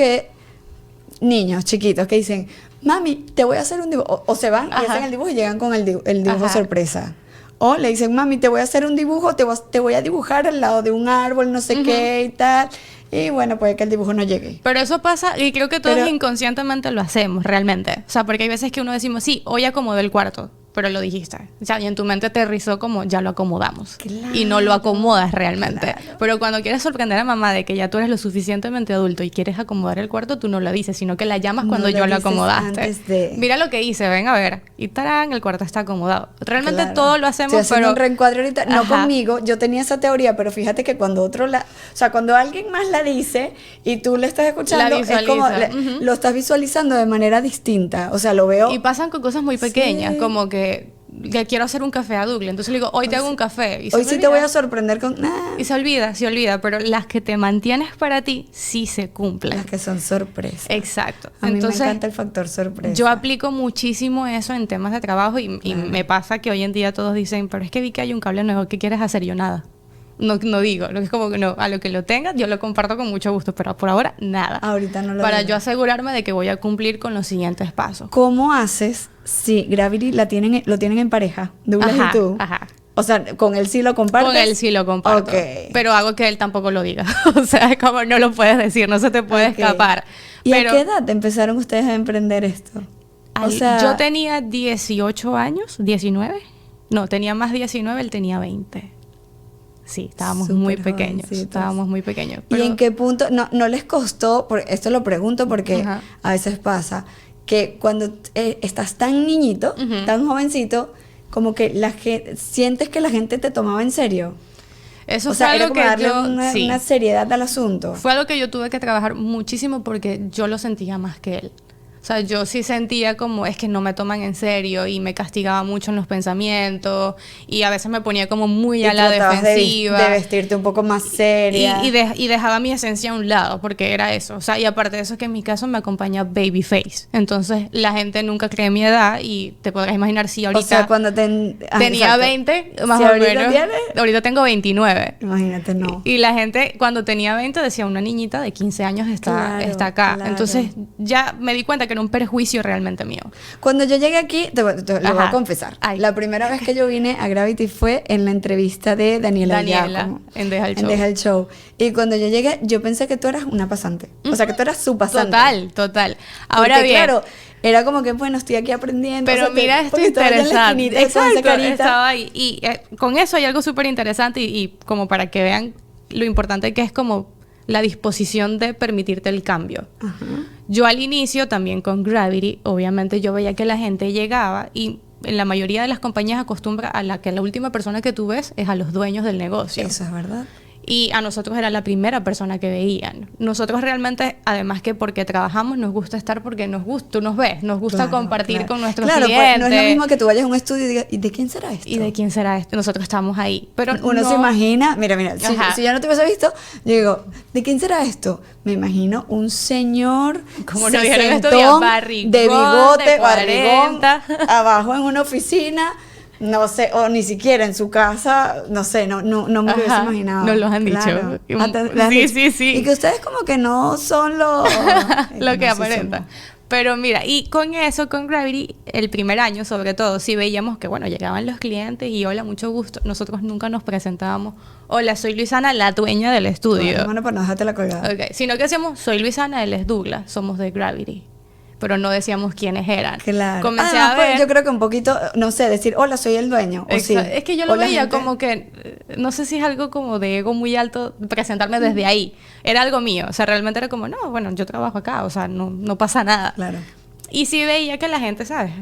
chiquitos que dicen, mami, te voy a hacer un dibujo. O se van y Ajá. hacen el dibujo y llegan con el dibujo Ajá. sorpresa. O le dicen, mami, te voy a hacer un dibujo, te voy a dibujar al lado de un árbol, no sé qué y tal. Y bueno, puede que el dibujo no llegue. Pero eso pasa, y creo que todos Pero- inconscientemente lo hacemos, realmente. O sea, porque hay veces que uno decimos, sí, hoy acomodé el cuarto, pero lo dijiste. O sea, y en tu mente aterrizó como, ya lo acomodamos. Claro, y no lo acomodas realmente. claro. Pero cuando quieres sorprender a mamá de que ya tú eres lo suficientemente adulto y quieres acomodar el cuarto, tú no lo dices, sino que la llamas No cuando lo yo lo dices acomodaste. antes de- Mira lo que hice, ven a ver. Y tarán, el cuarto está acomodado. Realmente Claro. todo lo hacemos, Estoy haciendo pero... un reencuadre ahorita, no Ajá. conmigo, yo tenía esa teoría, pero fíjate que cuando cuando alguien más la dice y tú le estás escuchando, La es como visualiza. Ujú. lo estás visualizando de manera distinta, o sea, lo veo. Y pasan con cosas muy pequeñas, Sí. como que quiero hacer un café a Douglas. Entonces le digo, hoy te hago un café. Y se Hoy me sí te olvida. voy a sorprender con Y se olvida, pero las que te mantienes para ti sí se cumplen. las que son sorpresas. Exacto. A mí Entonces, me encanta el factor sorpresa. yo aplico muchísimo eso en temas de trabajo y me pasa que hoy en día todos dicen, pero es que vi que hay un cable nuevo, ¿qué quieres hacer? Yo nada. No digo, es como que no, a lo que lo tenga, yo lo comparto con mucho gusto, pero por ahora nada. Ahorita no lo Para digo. yo asegurarme de que voy a cumplir con los siguientes pasos. ¿Cómo haces si Gravity lo tienen en pareja, Douglas Ajá, y tú? ajá. O sea, con él sí lo compartes. Con él sí lo comparto. Ok. Pero hago que él tampoco lo diga. O sea, es como no lo puedes decir, no se te puede Ok. escapar. ¿Y pero a qué edad empezaron ustedes a emprender esto? O sea, yo tenía 18 años, 19. No, tenía más 19, él tenía 20. Sí, estábamos muy Súper pequeños. jovencitos. Estábamos muy pequeños. ¿Y en qué punto? No les costó, esto lo pregunto porque Ajá. a veces pasa, que cuando estás tan niñito, Ujú. tan jovencito, como que sientes que la gente te tomaba en serio. Eso O sea, fue era algo como que darle yo... sí. una seriedad al asunto. Fue algo que yo tuve que trabajar muchísimo porque yo lo sentía más que él. O sea, yo sí sentía como es que no me toman en serio y me castigaba mucho en los pensamientos y a veces me ponía como muy a Y la tratabas defensiva. de vestirte un poco más seria. Y dejaba mi esencia a un lado, porque era eso. O sea, y aparte de eso, que en mi caso me acompaña Babyface. Entonces, la gente nunca cree mi edad y te podrás imaginar si ahorita O sea, cuando tenía exacto. 20, más Si o ahorita menos. tienes, Ahorita tengo 29. imagínate, no. Y la gente, cuando tenía 20, decía, una niñita de 15 años Claro, está acá. claro. Entonces, ya me di cuenta que era un prejuicio realmente mío. Cuando yo llegué aquí, lo voy a Ajá. confesar. Ay. La primera vez que yo vine a Gravity fue en la entrevista de Daniela Giacomo, en Deja el Show. Deja el Show. Y cuando yo llegué, yo pensé que tú eras una pasante. O sea, que tú eras su pasante. Total. Ahora Porque, bien. claro, era como que, bueno, estoy aquí aprendiendo. Pero o sea, mira, esto porque estaba allá en la interesante. esquinita con esa Exacto, carita. estaba ahí. Y con eso hay algo súper interesante y como para que vean lo importante que es como la disposición de permitirte el cambio. Ajá. Yo al inicio también con Gravity, obviamente yo veía que la gente llegaba y en la mayoría de las compañías acostumbra a la última persona que tú ves es a los dueños del negocio. Eso es verdad. Y a nosotros era la primera persona que veían. Nosotros realmente, además que porque trabajamos, nos gusta estar porque nos gusta, tú nos ves, nos gusta Claro, compartir claro. con nuestros Claro, clientes. pues, no es lo mismo que tú vayas a un estudio y digas, ¿y de quién será esto? ¿Y de quién será esto? Nosotros estamos ahí. Pero Uno no- se imagina, mira, Ajá. si yo no te hubiese visto, yo digo, ¿de quién será esto? Me imagino un señor Como nos dijeron estos días, sesentón, barrigón, de bigote, de barrigón, 40. abajo en una oficina, no sé, o ni siquiera en su casa, no sé, no me lo hubiese Ajá, imaginado. nos los han dicho. Claro. Sí, Le han dicho. sí. Y que ustedes como que no son lo... Lo que no, sí aparenta. somos. Pero mira, y con eso, con Gravity, el primer año sobre todo, sí veíamos que, bueno, llegaban los clientes y hola, mucho gusto. Nosotros nunca nos presentábamos, hola, soy Luisana, la dueña del estudio. Bueno, para no dejarte la colgada. Ok, sino que decíamos, soy Luisana, él es Douglas, somos de Gravity. Pero no decíamos quiénes eran. Claro. Comencé Además, a pues, ver... yo creo que un poquito, no sé, decir, hola, soy el dueño. O sí. Es que yo lo O la veía gente- como que, no sé si es algo como de ego muy alto presentarme desde ahí. Era algo mío, o sea, realmente era como, no, bueno, yo trabajo acá, o sea, no pasa nada. Claro. Y sí veía que la gente, ¿sabes?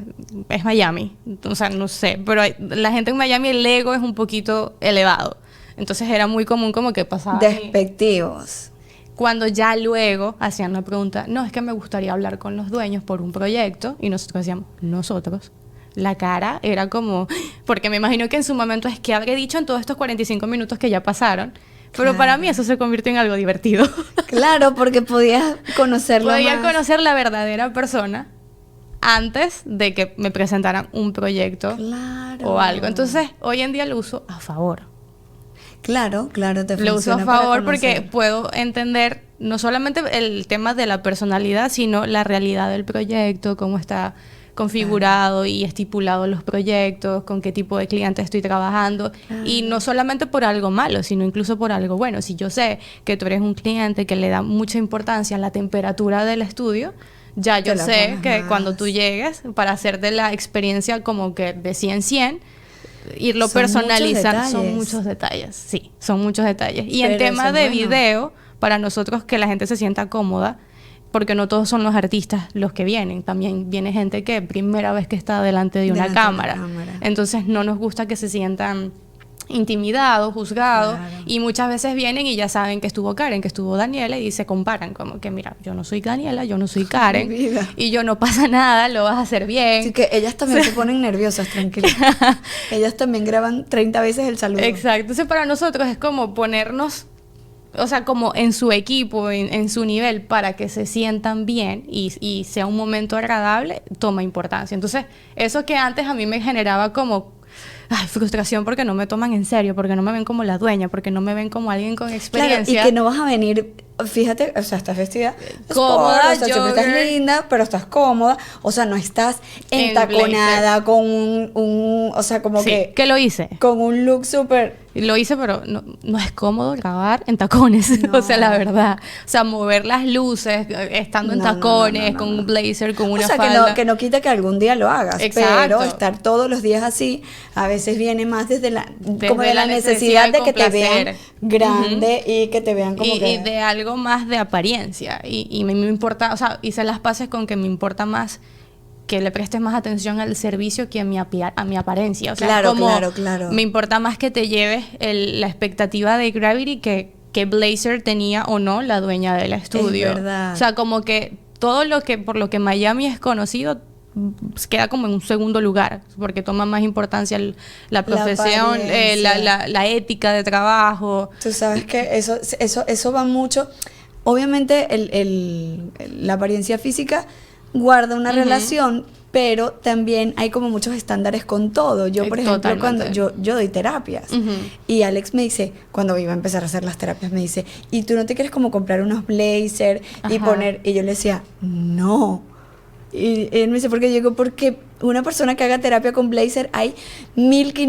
Es Miami, o sea, no sé, pero la gente en Miami el ego es un poquito elevado. Entonces era muy común como que pasaba. Despectivos. Cuando ya luego hacían la pregunta, no, es que me gustaría hablar con los dueños por un proyecto, y nosotros decíamos, nosotros. La cara era como, porque me imagino que en su momento es que habré dicho en todos estos 45 minutos que ya pasaron, pero Claro. para mí eso se convirtió en algo divertido. Claro, porque podías conocerlo Podía más. conocer la verdadera persona antes de que me presentaran un proyecto Claro. o algo. Entonces, hoy en día lo uso a favor. Claro, te Lo uso a funciona para favor porque conocer. puedo entender no solamente el tema de la personalidad, sino la realidad del proyecto, cómo está configurado y estipulado los proyectos, con qué tipo de cliente estoy trabajando. Y no solamente por algo malo, sino incluso por algo bueno. Si yo sé que tú eres un cliente que le da mucha importancia a la temperatura del estudio, ya yo Te la sé pones que más. cuando tú llegues, para hacerte la experiencia como que de 100-100, irlo Son muchos personalizando. Son detalles. muchos detalles, sí, son muchos detalles. Y Pero en tema eso de es bueno. video, para nosotros que la gente se sienta cómoda, porque no todos son los artistas los que vienen, también viene gente que primera vez que está delante de una Delante de una cámara. cámara. Entonces no nos gusta que se sientan intimidados, juzgados, Claro. y muchas veces vienen y ya saben que estuvo Karen, que estuvo Daniela, y se comparan como que mira, yo no soy Daniela, yo no soy Karen, Mi vida. y yo no pasa nada, lo vas a hacer bien. Así que ellas también se ponen nerviosas, tranquilas. Ellas también graban 30 veces el saludo. Exacto. Entonces para nosotros es como ponernos, o sea, como en su equipo, en su nivel, para que se sientan bien y sea un momento agradable, toma importancia. Entonces, eso que antes a mí me generaba como frustración porque no me toman en serio, porque no me ven como la dueña, porque no me ven como alguien con Claro, experiencia. y que no vas a venir, fíjate, o sea, estás vestida Cómoda, sport, o sea, siempre estás jogger. linda, pero estás cómoda, o sea, no estás En entaconada con o sea, como Sí, que que lo hice. con un look súper... Lo hice, pero no es cómodo grabar en tacones, No. o sea, la verdad. O sea, mover las luces, estando en No, no, tacones, no, con no. un blazer, con una o sea, falda. que no quita que algún día lo hagas, Exacto. pero estar todos los días así, a veces viene más desde como de la necesidad necesidad de que te complacer. vean grande y que te vean como que... Y de algo más de apariencia. Y me importa, o sea, hice las paces con que me importa más que le prestes más atención al servicio que a mi apariencia. O sea, Claro, como claro. me importa más que te lleves la expectativa de Gravity que blazer tenía o no la dueña del estudio. Es verdad. O sea, como que todo lo que por lo que Miami es conocido queda como en un segundo lugar, porque toma más importancia la profesión, apariencia. la ética de trabajo. Tú sabes que eso va mucho. Obviamente la apariencia física guarda una relación, pero también hay como muchos estándares con todo. Yo, por ejemplo, Totalmente. cuando yo doy terapias y Alex me dice, cuando iba a empezar a hacer las terapias, me dice, ¿y tú no te quieres como comprar unos blazers y Ajá. poner? Y yo le decía, no. Y él me dice, ¿por qué? Yo digo, porque una persona que haga terapia con blazer hay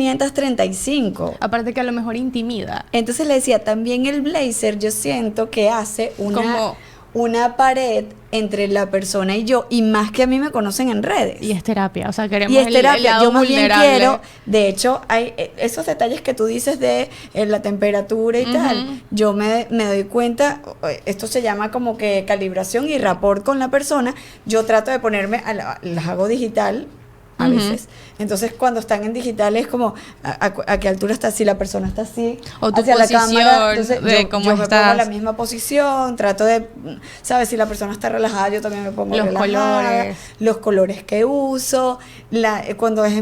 1535. Aparte que a lo mejor intimida. Entonces le decía, también el blazer yo siento que hace Como- una pared entre la persona y yo, y más que a mí me conocen en redes. Y es terapia, o sea, queremos Y es el terapia, lado yo más bien vulnerable. quiero, de hecho, hay esos detalles que tú dices de la temperatura y tal, yo me doy cuenta, esto se llama como que calibración y rapport con la persona, yo trato de ponerme, las hago digital, a veces. Entonces, cuando están en digital es como a qué altura está, si la persona está así, o tu hacia la posición cámara. Entonces, de cómo yo me pongo estás. en la misma posición, trato de, ¿sabes? Si la persona está relajada, yo también me pongo Los relajada. colores. Los colores que uso. Cuando es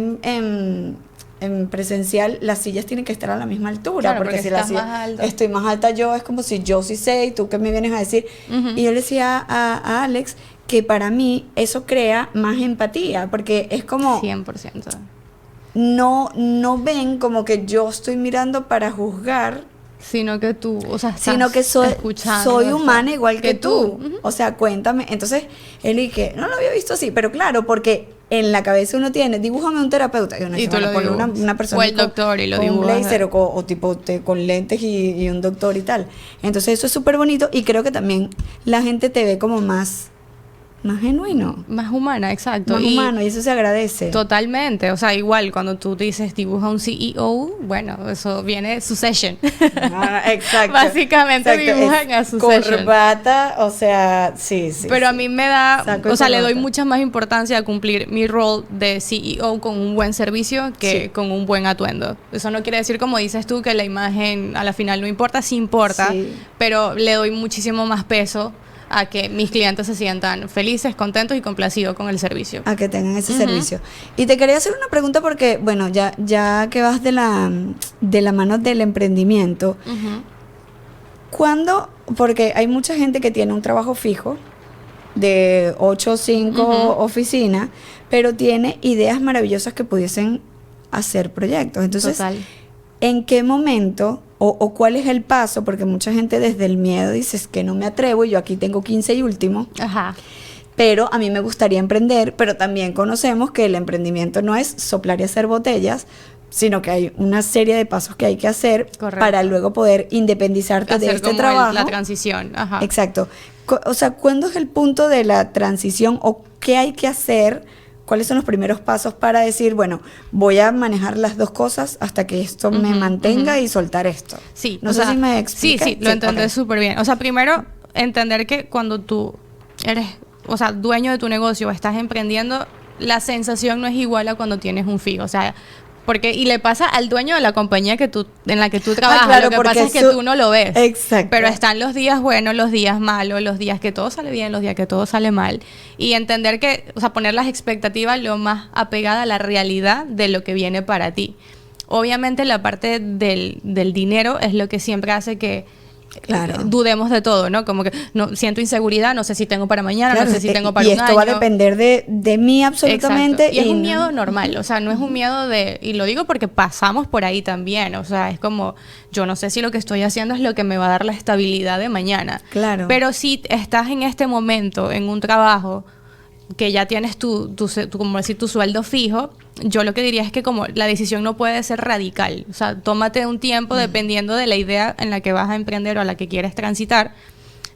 en presencial, las sillas tienen que estar a la misma altura, Claro, porque porque si la estás silla más alto. estoy más alta yo, es como si yo sí sé y tú qué me vienes a decir. Y yo le decía a Alex que para mí eso crea más empatía, porque es como 100%. no ven como que yo estoy mirando para juzgar, Sino que tú, o sea, estás sino que escuchando, soy estás- humana igual que tú. Ujú. O sea, cuéntame. Entonces, él y que no lo había visto así, pero claro, porque en la cabeza uno tiene, dibújame un terapeuta. Y uno Y dice, tú bueno, lo ponle dibujas. una persona O el doctor y lo con un dibujas. blazer o tipo con lentes y un doctor y tal. Entonces, eso es súper bonito y creo que también la gente te ve como más genuino, Más humana, exacto. más humano, y eso se agradece. Totalmente, o sea, igual cuando tú dices dibuja un CEO, bueno, eso viene Succession. Exacto. Básicamente dibujan a Succession. Corbata, o sea, sí. Pero a mí me da, Saco y o sea, le doy corbata. mucha más importancia a cumplir mi rol de CEO con un buen servicio que Sí. con un buen atuendo. Eso no quiere decir, como dices tú, que la imagen a la final no importa, sí importa, Sí. pero le doy muchísimo más peso a que mis clientes se sientan felices, contentos y complacidos con el servicio. A que tengan ese servicio. Y te quería hacer una pregunta porque, bueno, ya que vas de la mano del emprendimiento, Ujú. ¿cuándo? Porque hay mucha gente que tiene un trabajo fijo de 8 o 5 oficinas, pero tiene ideas maravillosas que pudiesen hacer proyectos. Entonces, Total. ¿en qué momento o cuál es el paso? Porque mucha gente desde el miedo dice, es que no me atrevo y yo aquí tengo 15 y último. Ajá. Pero a mí me gustaría emprender, pero también conocemos que el emprendimiento no es soplar y hacer botellas, sino que hay una serie de pasos que hay que hacer Correcto. para luego poder independizarte de Hacer este como trabajo. la transición. Ajá. Exacto. O sea, ¿cuándo es el punto de la transición o qué hay que hacer? ¿Cuáles son los primeros pasos para decir, bueno, voy a manejar las dos cosas hasta que esto me mantenga y soltar esto? Sí, No o sé sea, si me expliqué. Sí, lo entendés ok. súper bien. O sea, primero, entender que cuando tú eres, o sea, dueño de tu negocio o estás emprendiendo, la sensación no es igual a cuando tienes un fijo. O sea, porque, y le pasa al dueño de la compañía en la que tú trabajas. claro, Lo que porque pasa es que eso- tú no lo ves. Exacto. Pero están los días buenos, los días malos, los días que todo sale bien, los días que todo sale mal. Y entender que, o sea, poner las expectativas lo más apegada a la realidad de lo que viene para ti. Obviamente la parte del dinero es lo que siempre hace que Claro. dudemos de todo, ¿no? Como que no siento inseguridad, no sé si tengo para mañana, Claro, no sé si tengo para y un esto va a año. depender de mí absolutamente. Exacto. Y es un no- miedo normal, o sea, no es un miedo de, y lo digo porque pasamos por ahí también, o sea, es como, yo no sé si lo que estoy haciendo es lo que me va a dar la estabilidad de mañana. Claro. Pero si estás en este momento en un trabajo que ya tienes como decir, tu sueldo fijo, yo lo que diría es que como la decisión no puede ser radical, o sea, tómate un tiempo dependiendo de la idea en la que vas a emprender o a la que quieres transitar,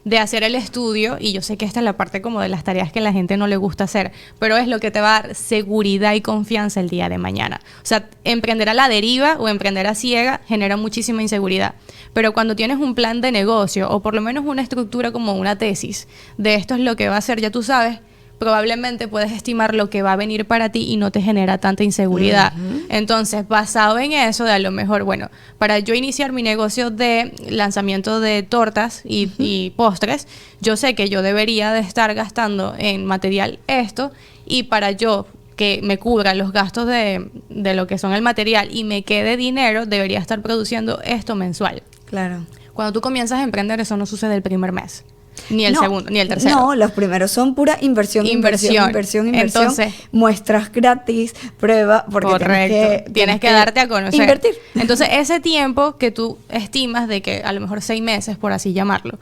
de hacer el estudio, y yo sé que esta es la parte como de las tareas que a la gente no le gusta hacer, pero es lo que te va a dar seguridad y confianza el día de mañana. O sea, emprender a la deriva o emprender a ciega genera muchísima inseguridad, pero cuando tienes un plan de negocio o por lo menos una estructura como una tesis de esto es lo que va a hacer, ya tú sabes, probablemente puedes estimar lo que va a venir para ti y no te genera tanta inseguridad. Entonces, basado en eso, de a lo mejor, bueno, para yo iniciar mi negocio de lanzamiento de tortas y postres, yo sé que yo debería de estar gastando en material esto, y para yo que me cubra los gastos de lo que son el material y me quede dinero, debería estar produciendo esto mensual. Claro. Cuando tú comienzas a emprender, eso no sucede el primer mes. Ni el No, segundo, ni el tercero. No, los primeros son pura inversión. Entonces, muestras gratis, prueba, porque correcto. Tienes que darte a conocer. Invertir. Entonces, ese tiempo que tú estimas de que a lo mejor 6 meses, por así llamarlo,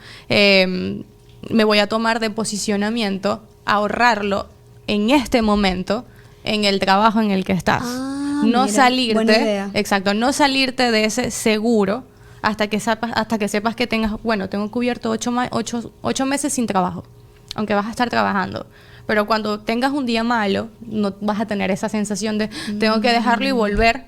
me voy a tomar de posicionamiento, ahorrarlo en este momento, en el trabajo en el que estás. Ah, no mira, salirte, buena idea. exacto, no salirte de ese seguro hasta que sepas que tengas, bueno, tengo cubierto 8 meses sin trabajo, aunque vas a estar trabajando. Pero cuando tengas un día malo, no vas a tener esa sensación de tengo que dejarlo y volver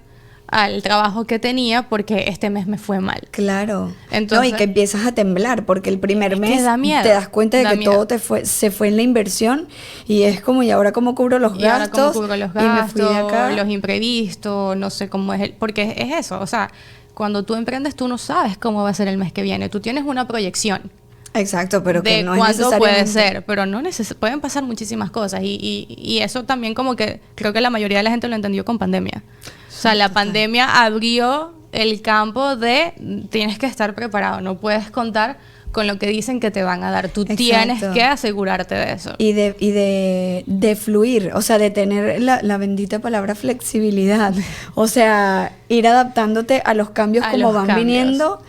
al trabajo que tenía porque este mes me fue mal. Claro. Entonces, no, y que empiezas a temblar porque el primer mes da miedo, te das cuenta de da que miedo. todo se fue en la inversión y es como, ¿y ahora cómo cubro los Y ahora gastos? cómo cubro los Y me fui de gastos, acá. los imprevistos, no sé cómo es porque es eso, o sea, cuando tú emprendes tú no sabes cómo va a ser el mes que viene, tú tienes una proyección Exacto, pero que de no es cuánto puede necesariamente. ser, pero no pueden pasar muchísimas cosas y eso también como que creo que la mayoría de la gente lo entendió con pandemia. O sea, la pandemia abrió el campo de tienes que estar preparado, no puedes contar con lo que dicen que te van a dar, tú tienes Exacto. que asegurarte de eso. De fluir, o sea, de tener la bendita palabra flexibilidad, o sea, ir adaptándote a los cambios A como los van cambios. viniendo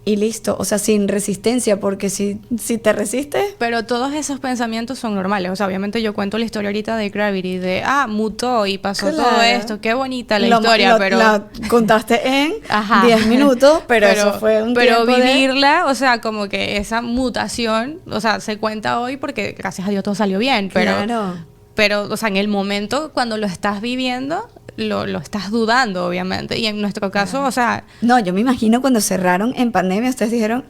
y listo, o sea, sin resistencia, porque si te resistes, Pero todos esos pensamientos son normales. O sea, obviamente yo cuento la historia ahorita de Gravity, de, mutó y pasó todo claro. esto. Qué bonita la historia, pero... La contaste en Ajá. 10 minutos, pero eso fue un pero tiempo de... vivirla, o sea, como que esa mutación, o sea, se cuenta hoy porque gracias a Dios todo salió bien, pero... Claro. Pero, o sea, en el momento cuando lo estás viviendo, lo estás dudando, obviamente. Y en nuestro caso, o sea... No, yo me imagino cuando cerraron en pandemia, ustedes dijeron,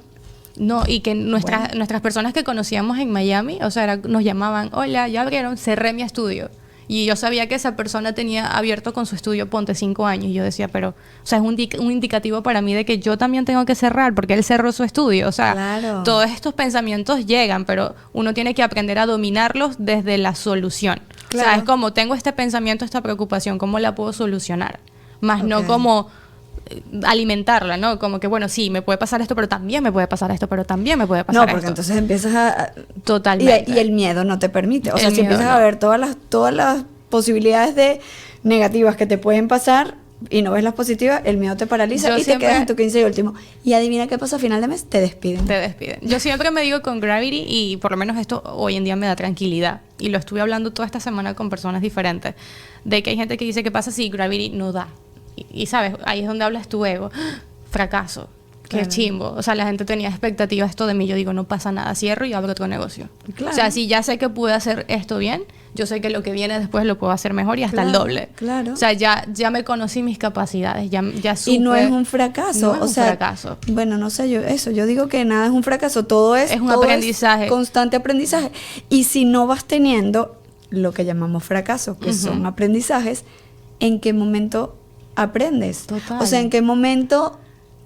No, y que nuestras personas que conocíamos en Miami, o sea, nos llamaban, hola, ya abrieron, cerré mi estudio. Y yo sabía que esa persona tenía abierto con su estudio, ponte 5 años. Y yo decía, pero, o sea, es un indicativo para mí de que yo también tengo que cerrar porque él cerró su estudio. O sea, Claro. todos estos pensamientos llegan, pero uno tiene que aprender a dominarlos desde la solución. O sea, Claro. es como, tengo este pensamiento, esta preocupación, ¿cómo la puedo solucionar? Más no Ok. como alimentarla, ¿no? Como que, bueno, sí, me puede pasar esto, pero también me puede pasar esto, pero también me puede pasar no, esto. porque entonces empiezas a... Totalmente. Y el miedo no te permite. O sea, El si miedo empiezas no. a ver todas las posibilidades de negativas que te pueden pasar y no ves las positivas, el miedo te paraliza Yo y siempre- te quedas en tu 15 y último. Y adivina qué pasa a final de mes, te despiden. Te despiden. Yo siempre me digo con Gravity y por lo menos esto hoy en día me da tranquilidad. Y lo estuve hablando toda esta semana con personas diferentes. De que hay gente que dice, ¿qué pasa si Gravity no da? Y sabes, ahí es donde hablas tu ego. Fracaso. Qué Claro. chimbo. O sea, la gente tenía expectativas esto de mí. Yo digo, no pasa nada, cierro y abro otro negocio. Claro. O sea, si ya sé que pude hacer esto bien, yo sé que lo que viene después lo puedo hacer mejor y hasta el Claro, doble. claro. O sea, ya me conocí mis capacidades, ya supe. Y no es un fracaso. No es o un sea, fracaso. Bueno, no sé, yo digo que nada es un fracaso, todo es Es un todo aprendizaje. constante aprendizaje. Y si no vas teniendo lo que llamamos fracaso, que son aprendizajes, ¿en qué momento aprendes? Total. O sea, ¿en qué momento,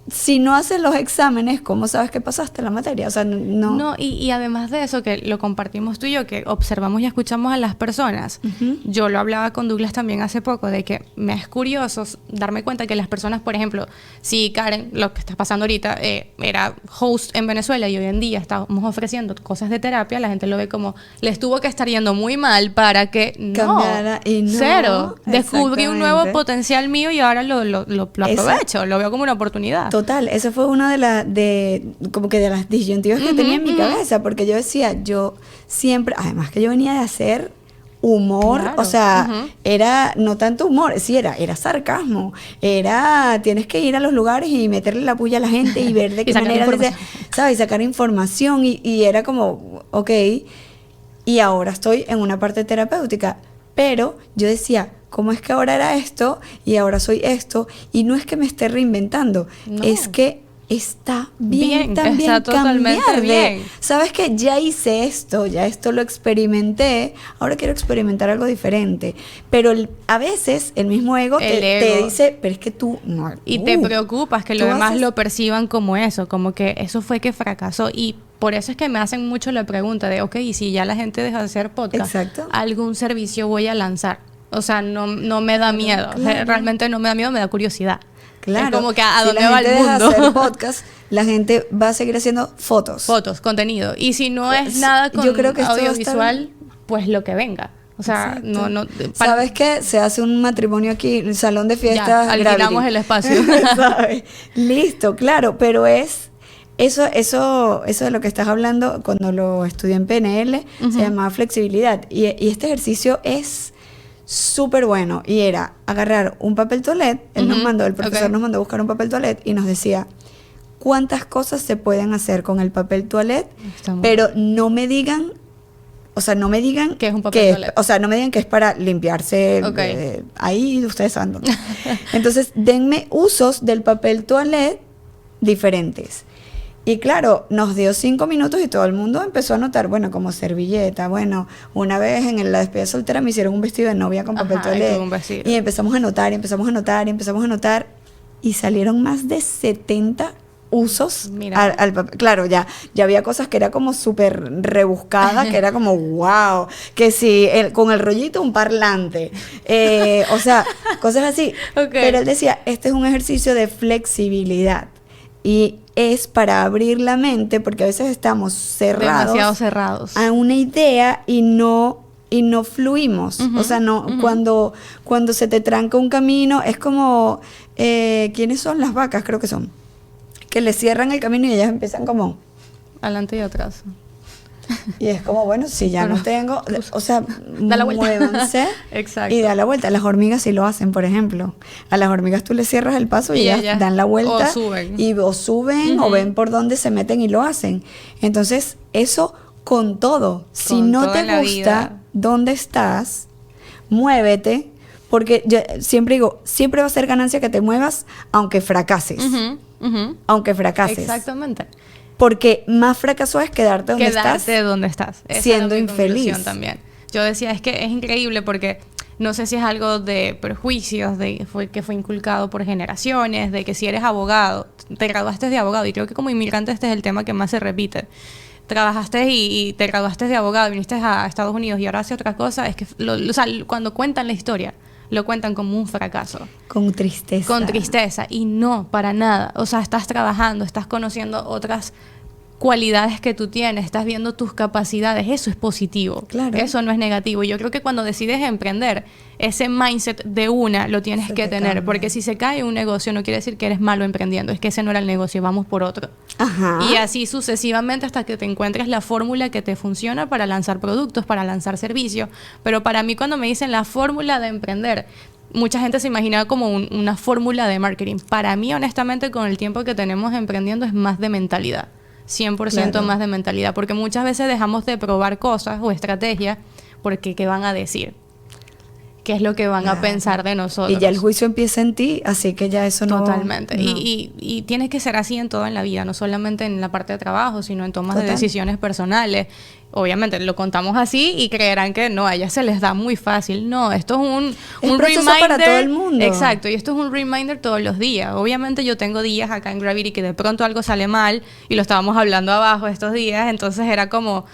si no haces los exámenes, cómo sabes que pasaste la materia? O sea, no. No, y además de eso, que lo compartimos tú y yo, que observamos y escuchamos a las personas, yo lo hablaba con Douglas también hace poco, de que me es curioso darme cuenta que las personas, por ejemplo, si Karen, lo que está pasando ahorita, era host en Venezuela y hoy en día estamos ofreciendo cosas de terapia, la gente lo ve como, les tuvo que estar yendo muy mal para que Cambiara, y no, cero. Descubrí un nuevo exactamente. potencial mío y ahora lo aprovecho, lo veo como una oportunidad. Total, eso fue una como que de las disyuntivas que tenía en mi cabeza, porque yo decía, yo siempre, además que yo venía de hacer humor, Claro, o sea, ujú. era no tanto humor, sí, era sarcasmo, tienes que ir a los lugares y meterle la puya a la gente y ver de Y qué sacar manera, información. ¿sabes? Sacar información y era como, ok, y ahora estoy en una parte terapéutica, pero yo decía, ¿cómo es que ahora era esto y ahora soy esto? Y no es que me esté reinventando, No. es que está bien, Bien, también está totalmente cambiar bien. sabes que ya hice esto, ya esto lo experimenté, ahora quiero experimentar algo diferente. Pero a veces el mismo ego, El te ego. dice, pero es que tú no. Y te preocupas que tú los demás haces- lo perciban como eso, como que eso fue que fracasó. Y por eso es que me hacen mucho la pregunta de, ok, y si ya la gente deja de hacer podcast, Exacto. ¿algún servicio voy a lanzar? O sea, no me da miedo. claro. Realmente no me da miedo, me da curiosidad. Claro. Es como que a Si dónde la va gente el deja de mundo. hacer podcast, la gente va a seguir haciendo fotos. Fotos, contenido. Y si no es Pues, nada con yo creo que esto va a estar- audiovisual, pues lo que venga. O sea, Exacto. no ¿Sabes qué? Se hace un matrimonio aquí, el salón de fiestas. Ya, alquilamos Gravity. el espacio. ¿Sabes? Listo, claro, pero es eso de lo que estás hablando cuando lo estudié en PNL, se llamaba flexibilidad. Y este ejercicio es súper bueno. Y era agarrar un papel toalет, el profesor ok. nos mandó a buscar un papel toalет y nos decía cuántas cosas se pueden hacer con el papel toalет, Está muy pero no me digan o sea, no me digan ¿Qué es un papel toalé? o sea, no me digan que es para limpiarse Ok. ahí, ustedes saben dónde. Entonces, denme usos del papel toalé diferentes. Y claro, nos dio 5 minutos y todo el mundo empezó a anotar, bueno, como servilleta, bueno, una vez en la despedida soltera me hicieron un vestido de novia con papel Ajá, toalé. tuve un vestido. Y empezamos a anotar, y empezamos a anotar, y empezamos a anotar, y salieron más de 70 usos Mira. al papel. Claro, ya había cosas que era como súper rebuscadas, que era como wow, que si con el rollito un parlante, o sea, cosas así. Ok. Pero él decía, este es un ejercicio de flexibilidad y es para abrir la mente, porque a veces estamos cerrados Demasiado cerrados. a una idea y no fluimos. O sea, no, cuando se te tranca un camino, es como, ¿quiénes son las vacas? Creo que son. Que le cierran el camino y ellas empiezan como, Adelante y atrás. y es como, bueno, si ya Pero- no tengo, o sea, Da la vuelta. muévanse Exacto. y da la vuelta. Las hormigas sí lo hacen, por ejemplo. A las hormigas tú les cierras el paso y, Y ellas ellas dan la vuelta o suben. o suben o ven por dónde se meten y lo hacen. Entonces, eso con todo. Si Con no todo te en la gusta vida. dónde estás, muévete, porque yo siempre digo, siempre va a ser ganancia que te muevas, aunque fracases. Ujú, ujú. Aunque fracases. Exactamente. Porque más fracaso es quedarte donde Quedarte estás. donde estás. Esa siendo era mi infeliz. conclusión también. Yo decía, es que es increíble porque no sé si es algo de prejuicios, que fue inculcado por generaciones, de que si eres abogado, te graduaste de abogado, y creo que como inmigrante este es el tema que más se repite. Trabajaste y te graduaste de abogado, viniste a Estados Unidos y ahora haces otra cosa, es que o sea, cuando cuentan la historia, lo cuentan como un fracaso. Con tristeza. Con tristeza, y no, para nada. O sea, estás trabajando, estás conociendo otras cualidades que tú tienes, estás viendo tus capacidades, eso es positivo. Claro. Eso no es negativo. Y yo creo que cuando decides emprender, ese mindset de una lo tienes Se que te tener, cambia. porque si se cae un negocio no quiere decir que eres malo emprendiendo, es que ese no era el negocio, vamos por otro. Ajá. Y así sucesivamente hasta que te encuentres la fórmula que te funciona para lanzar productos, para lanzar servicios. Pero para mí cuando me dicen la fórmula de emprender, mucha gente se imagina como una fórmula de marketing. Para mí, honestamente, con el tiempo que tenemos emprendiendo es más de mentalidad. 100% Claro. más de mentalidad. Porque muchas veces dejamos de probar cosas o estrategias porque ¿qué van a decir? ¿Qué es lo que van Claro. a pensar de nosotros? Y ya el juicio empieza en ti, así que ya eso no... Totalmente. no. Y tiene que ser así en todo en la vida, no solamente en la parte de trabajo, sino en tomas de Total. decisiones personales. Obviamente lo contamos así y creerán que no, a ellas se les da muy fácil. No, esto es un proceso reminder para todo el mundo. Exacto, y esto es un reminder todos los días. Obviamente yo tengo días acá en Gravity que de pronto algo sale mal y lo estábamos hablando abajo estos días, entonces era como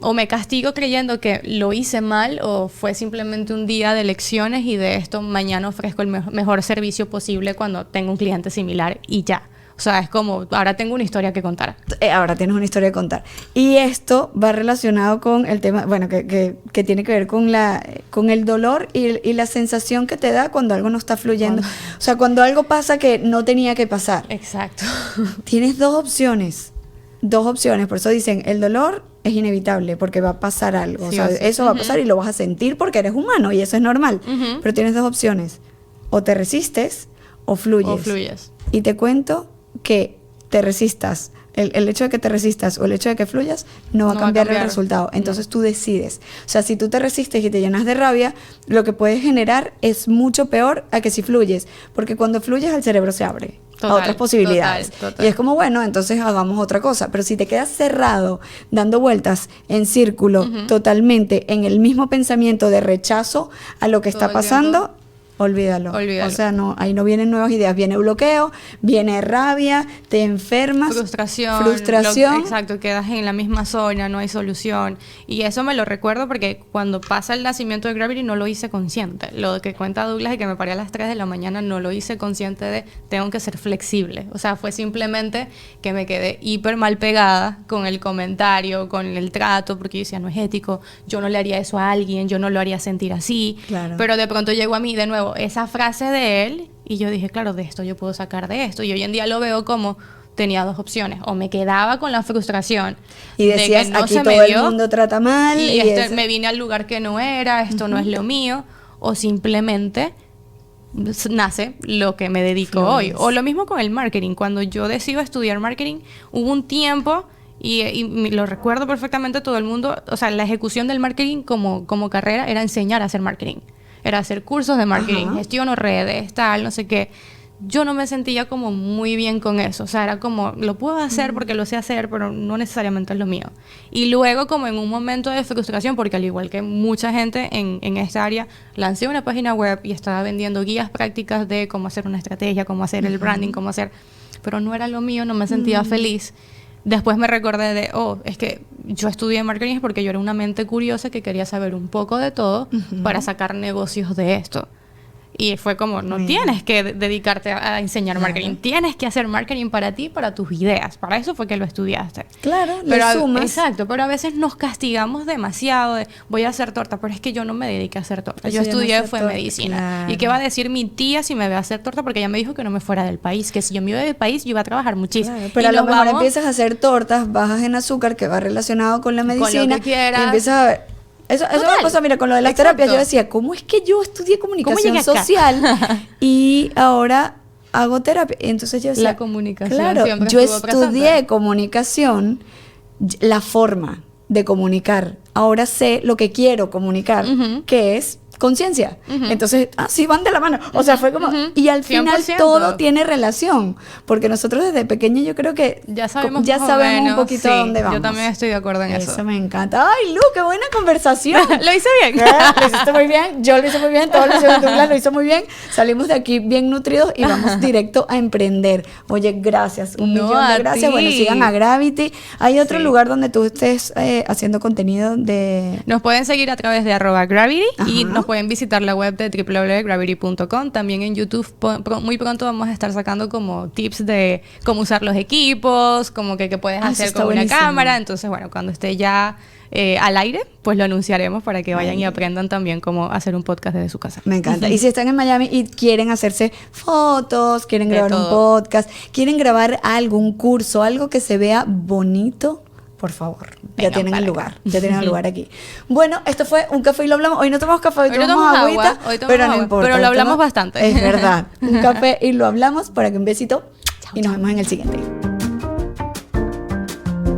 o me castigo creyendo que lo hice mal o fue simplemente un día de lecciones y de esto mañana ofrezco el mejor servicio posible cuando tengo un cliente similar y ya. O sea, es como, ahora tengo una historia que contar. Ahora tienes una historia que contar. Y esto va relacionado con el tema, bueno, que tiene que ver con el dolor y la sensación que te da cuando algo no está fluyendo. O sea, cuando algo pasa que no tenía que pasar. Exacto. Tienes dos opciones. Por eso dicen, el dolor es inevitable porque va a pasar algo. Sí o sea, o sí. eso va a pasar y lo vas a sentir porque eres humano y eso es normal. Ujú. Pero tienes dos opciones. O te resistes o fluyes. O fluyes. Y te cuento que te resistas. El hecho de que te resistas o el hecho de que fluyas no va a cambiar el resultado. Entonces tú decides. O sea, si tú te resistes y te llenas de rabia, lo que puedes generar es mucho peor a que si fluyes. Porque cuando fluyes el cerebro se abre a Total, otras posibilidades. total. Y es como, bueno, entonces hagamos otra cosa. Pero si te quedas cerrado, dando vueltas en círculo, totalmente en el mismo pensamiento de rechazo a lo que Todo está el pasando, tiempo. olvídalo. Olvídalo. O sea, no, ahí no vienen nuevas ideas, viene bloqueo, viene rabia, te enfermas. Frustración. Exacto, quedas en la misma zona, no hay solución. Y eso me lo recuerdo porque cuando pasa el nacimiento de Gravity no lo hice consciente. Lo que cuenta Douglas de que me paré a las 3 de la mañana no lo hice consciente de tengo que ser flexible. O sea, fue simplemente que me quedé hiper mal pegada con el comentario, con el trato, porque yo decía, no es ético, yo no le haría eso a alguien, yo no lo haría sentir así. Claro. Pero de pronto llegó a mí de nuevo esa frase de él y yo dije, claro, de esto yo puedo sacar de esto. Y hoy en día lo veo como tenía dos opciones, o me quedaba con la frustración Y de decías, que no aquí se todo me el dio, mundo trata mal. y eso. me vine al lugar que no era, esto no es lo mío, o simplemente nace lo que me dedico hoy. Fluyes. O lo mismo con el marketing. Cuando yo decido estudiar marketing, hubo un tiempo Lo recuerdo perfectamente todo el mundo. O sea, la ejecución del marketing como carrera era enseñar a hacer marketing. Era hacer cursos de marketing, gestiono redes, tal, no sé qué. Yo no me sentía como muy bien con eso. O sea, era como, lo puedo hacer porque lo sé hacer, pero no necesariamente es lo mío. Y luego, como en un momento de frustración, porque al igual que mucha gente en esta área, lancé una página web y estaba vendiendo guías prácticas de cómo hacer una estrategia, cómo hacer el branding, cómo hacer... Pero no era lo mío, no me sentía feliz. Después me recordé de, es que yo estudié marketing porque yo era una mente curiosa que quería saber un poco de todo para sacar negocios de esto. Y fue como, no tienes que dedicarte a enseñar marketing, tienes que hacer marketing para ti, para tus ideas. Para eso fue que lo estudiaste. Claro, pero le sumas. Exacto, pero a veces nos castigamos demasiado de, voy a hacer torta, pero es que yo no me dediqué a hacer torta. Yo estudié fue medicina. Claro. ¿Y qué va a decir mi tía si me ve a hacer torta? Porque ella me dijo que no me fuera del país, que si yo me iba del país, yo iba a trabajar muchísimo. Claro, pero a lo mejor empiezas a hacer tortas bajas en azúcar, que va relacionado con la medicina. Con lo que quieras. Y empiezas a ver... Eso es una cosa, mira, con lo de las terapias yo decía, ¿cómo es que yo estudié comunicación social y ahora hago terapia? Y entonces yo decía, la comunicación, claro, yo estudié comunicación, la forma de comunicar. Ahora sé lo que quiero comunicar, que es conciencia. Entonces, sí van de la mano. O sea, fue como... Y al final 100%. todo tiene relación. Porque nosotros desde pequeños yo creo que ya sabemos un poquito a dónde vamos. Yo también estoy de acuerdo en eso. Eso me encanta. Ay, Lu, qué buena conversación. ¿Lo hice bien? Lo hiciste muy bien. Yo lo hice muy bien. Todos los hicieron Douglas lo hizo muy bien. Salimos de aquí bien nutridos y vamos directo a emprender. Oye, gracias. Un millón de gracias. Bueno, sigan a Gravity. ¿Hay otro lugar donde tú estés haciendo contenido de...? Nos pueden seguir a través de @Gravity y nos pueden visitar la web de www.gravity.com. También en YouTube muy pronto vamos a estar sacando como tips de cómo usar los equipos, como que puedes hacer con una cámara. Entonces, bueno, cuando esté ya al aire, pues lo anunciaremos para que vayan y aprendan también cómo hacer un podcast desde su casa. Me encanta. Y si están en Miami y quieren hacerse fotos, quieren grabar un podcast, quieren grabar algún curso, algo que se vea bonito, por favor, ya tienen el lugar. Ya tienen el lugar aquí. Bueno, esto fue Un Café y lo hablamos. Hoy no tomamos café, hoy tomamos agüita, pero no importa. Pero lo hablamos bastante. Es verdad. Un café y lo hablamos. Por aquí un besito y nos vemos en el siguiente.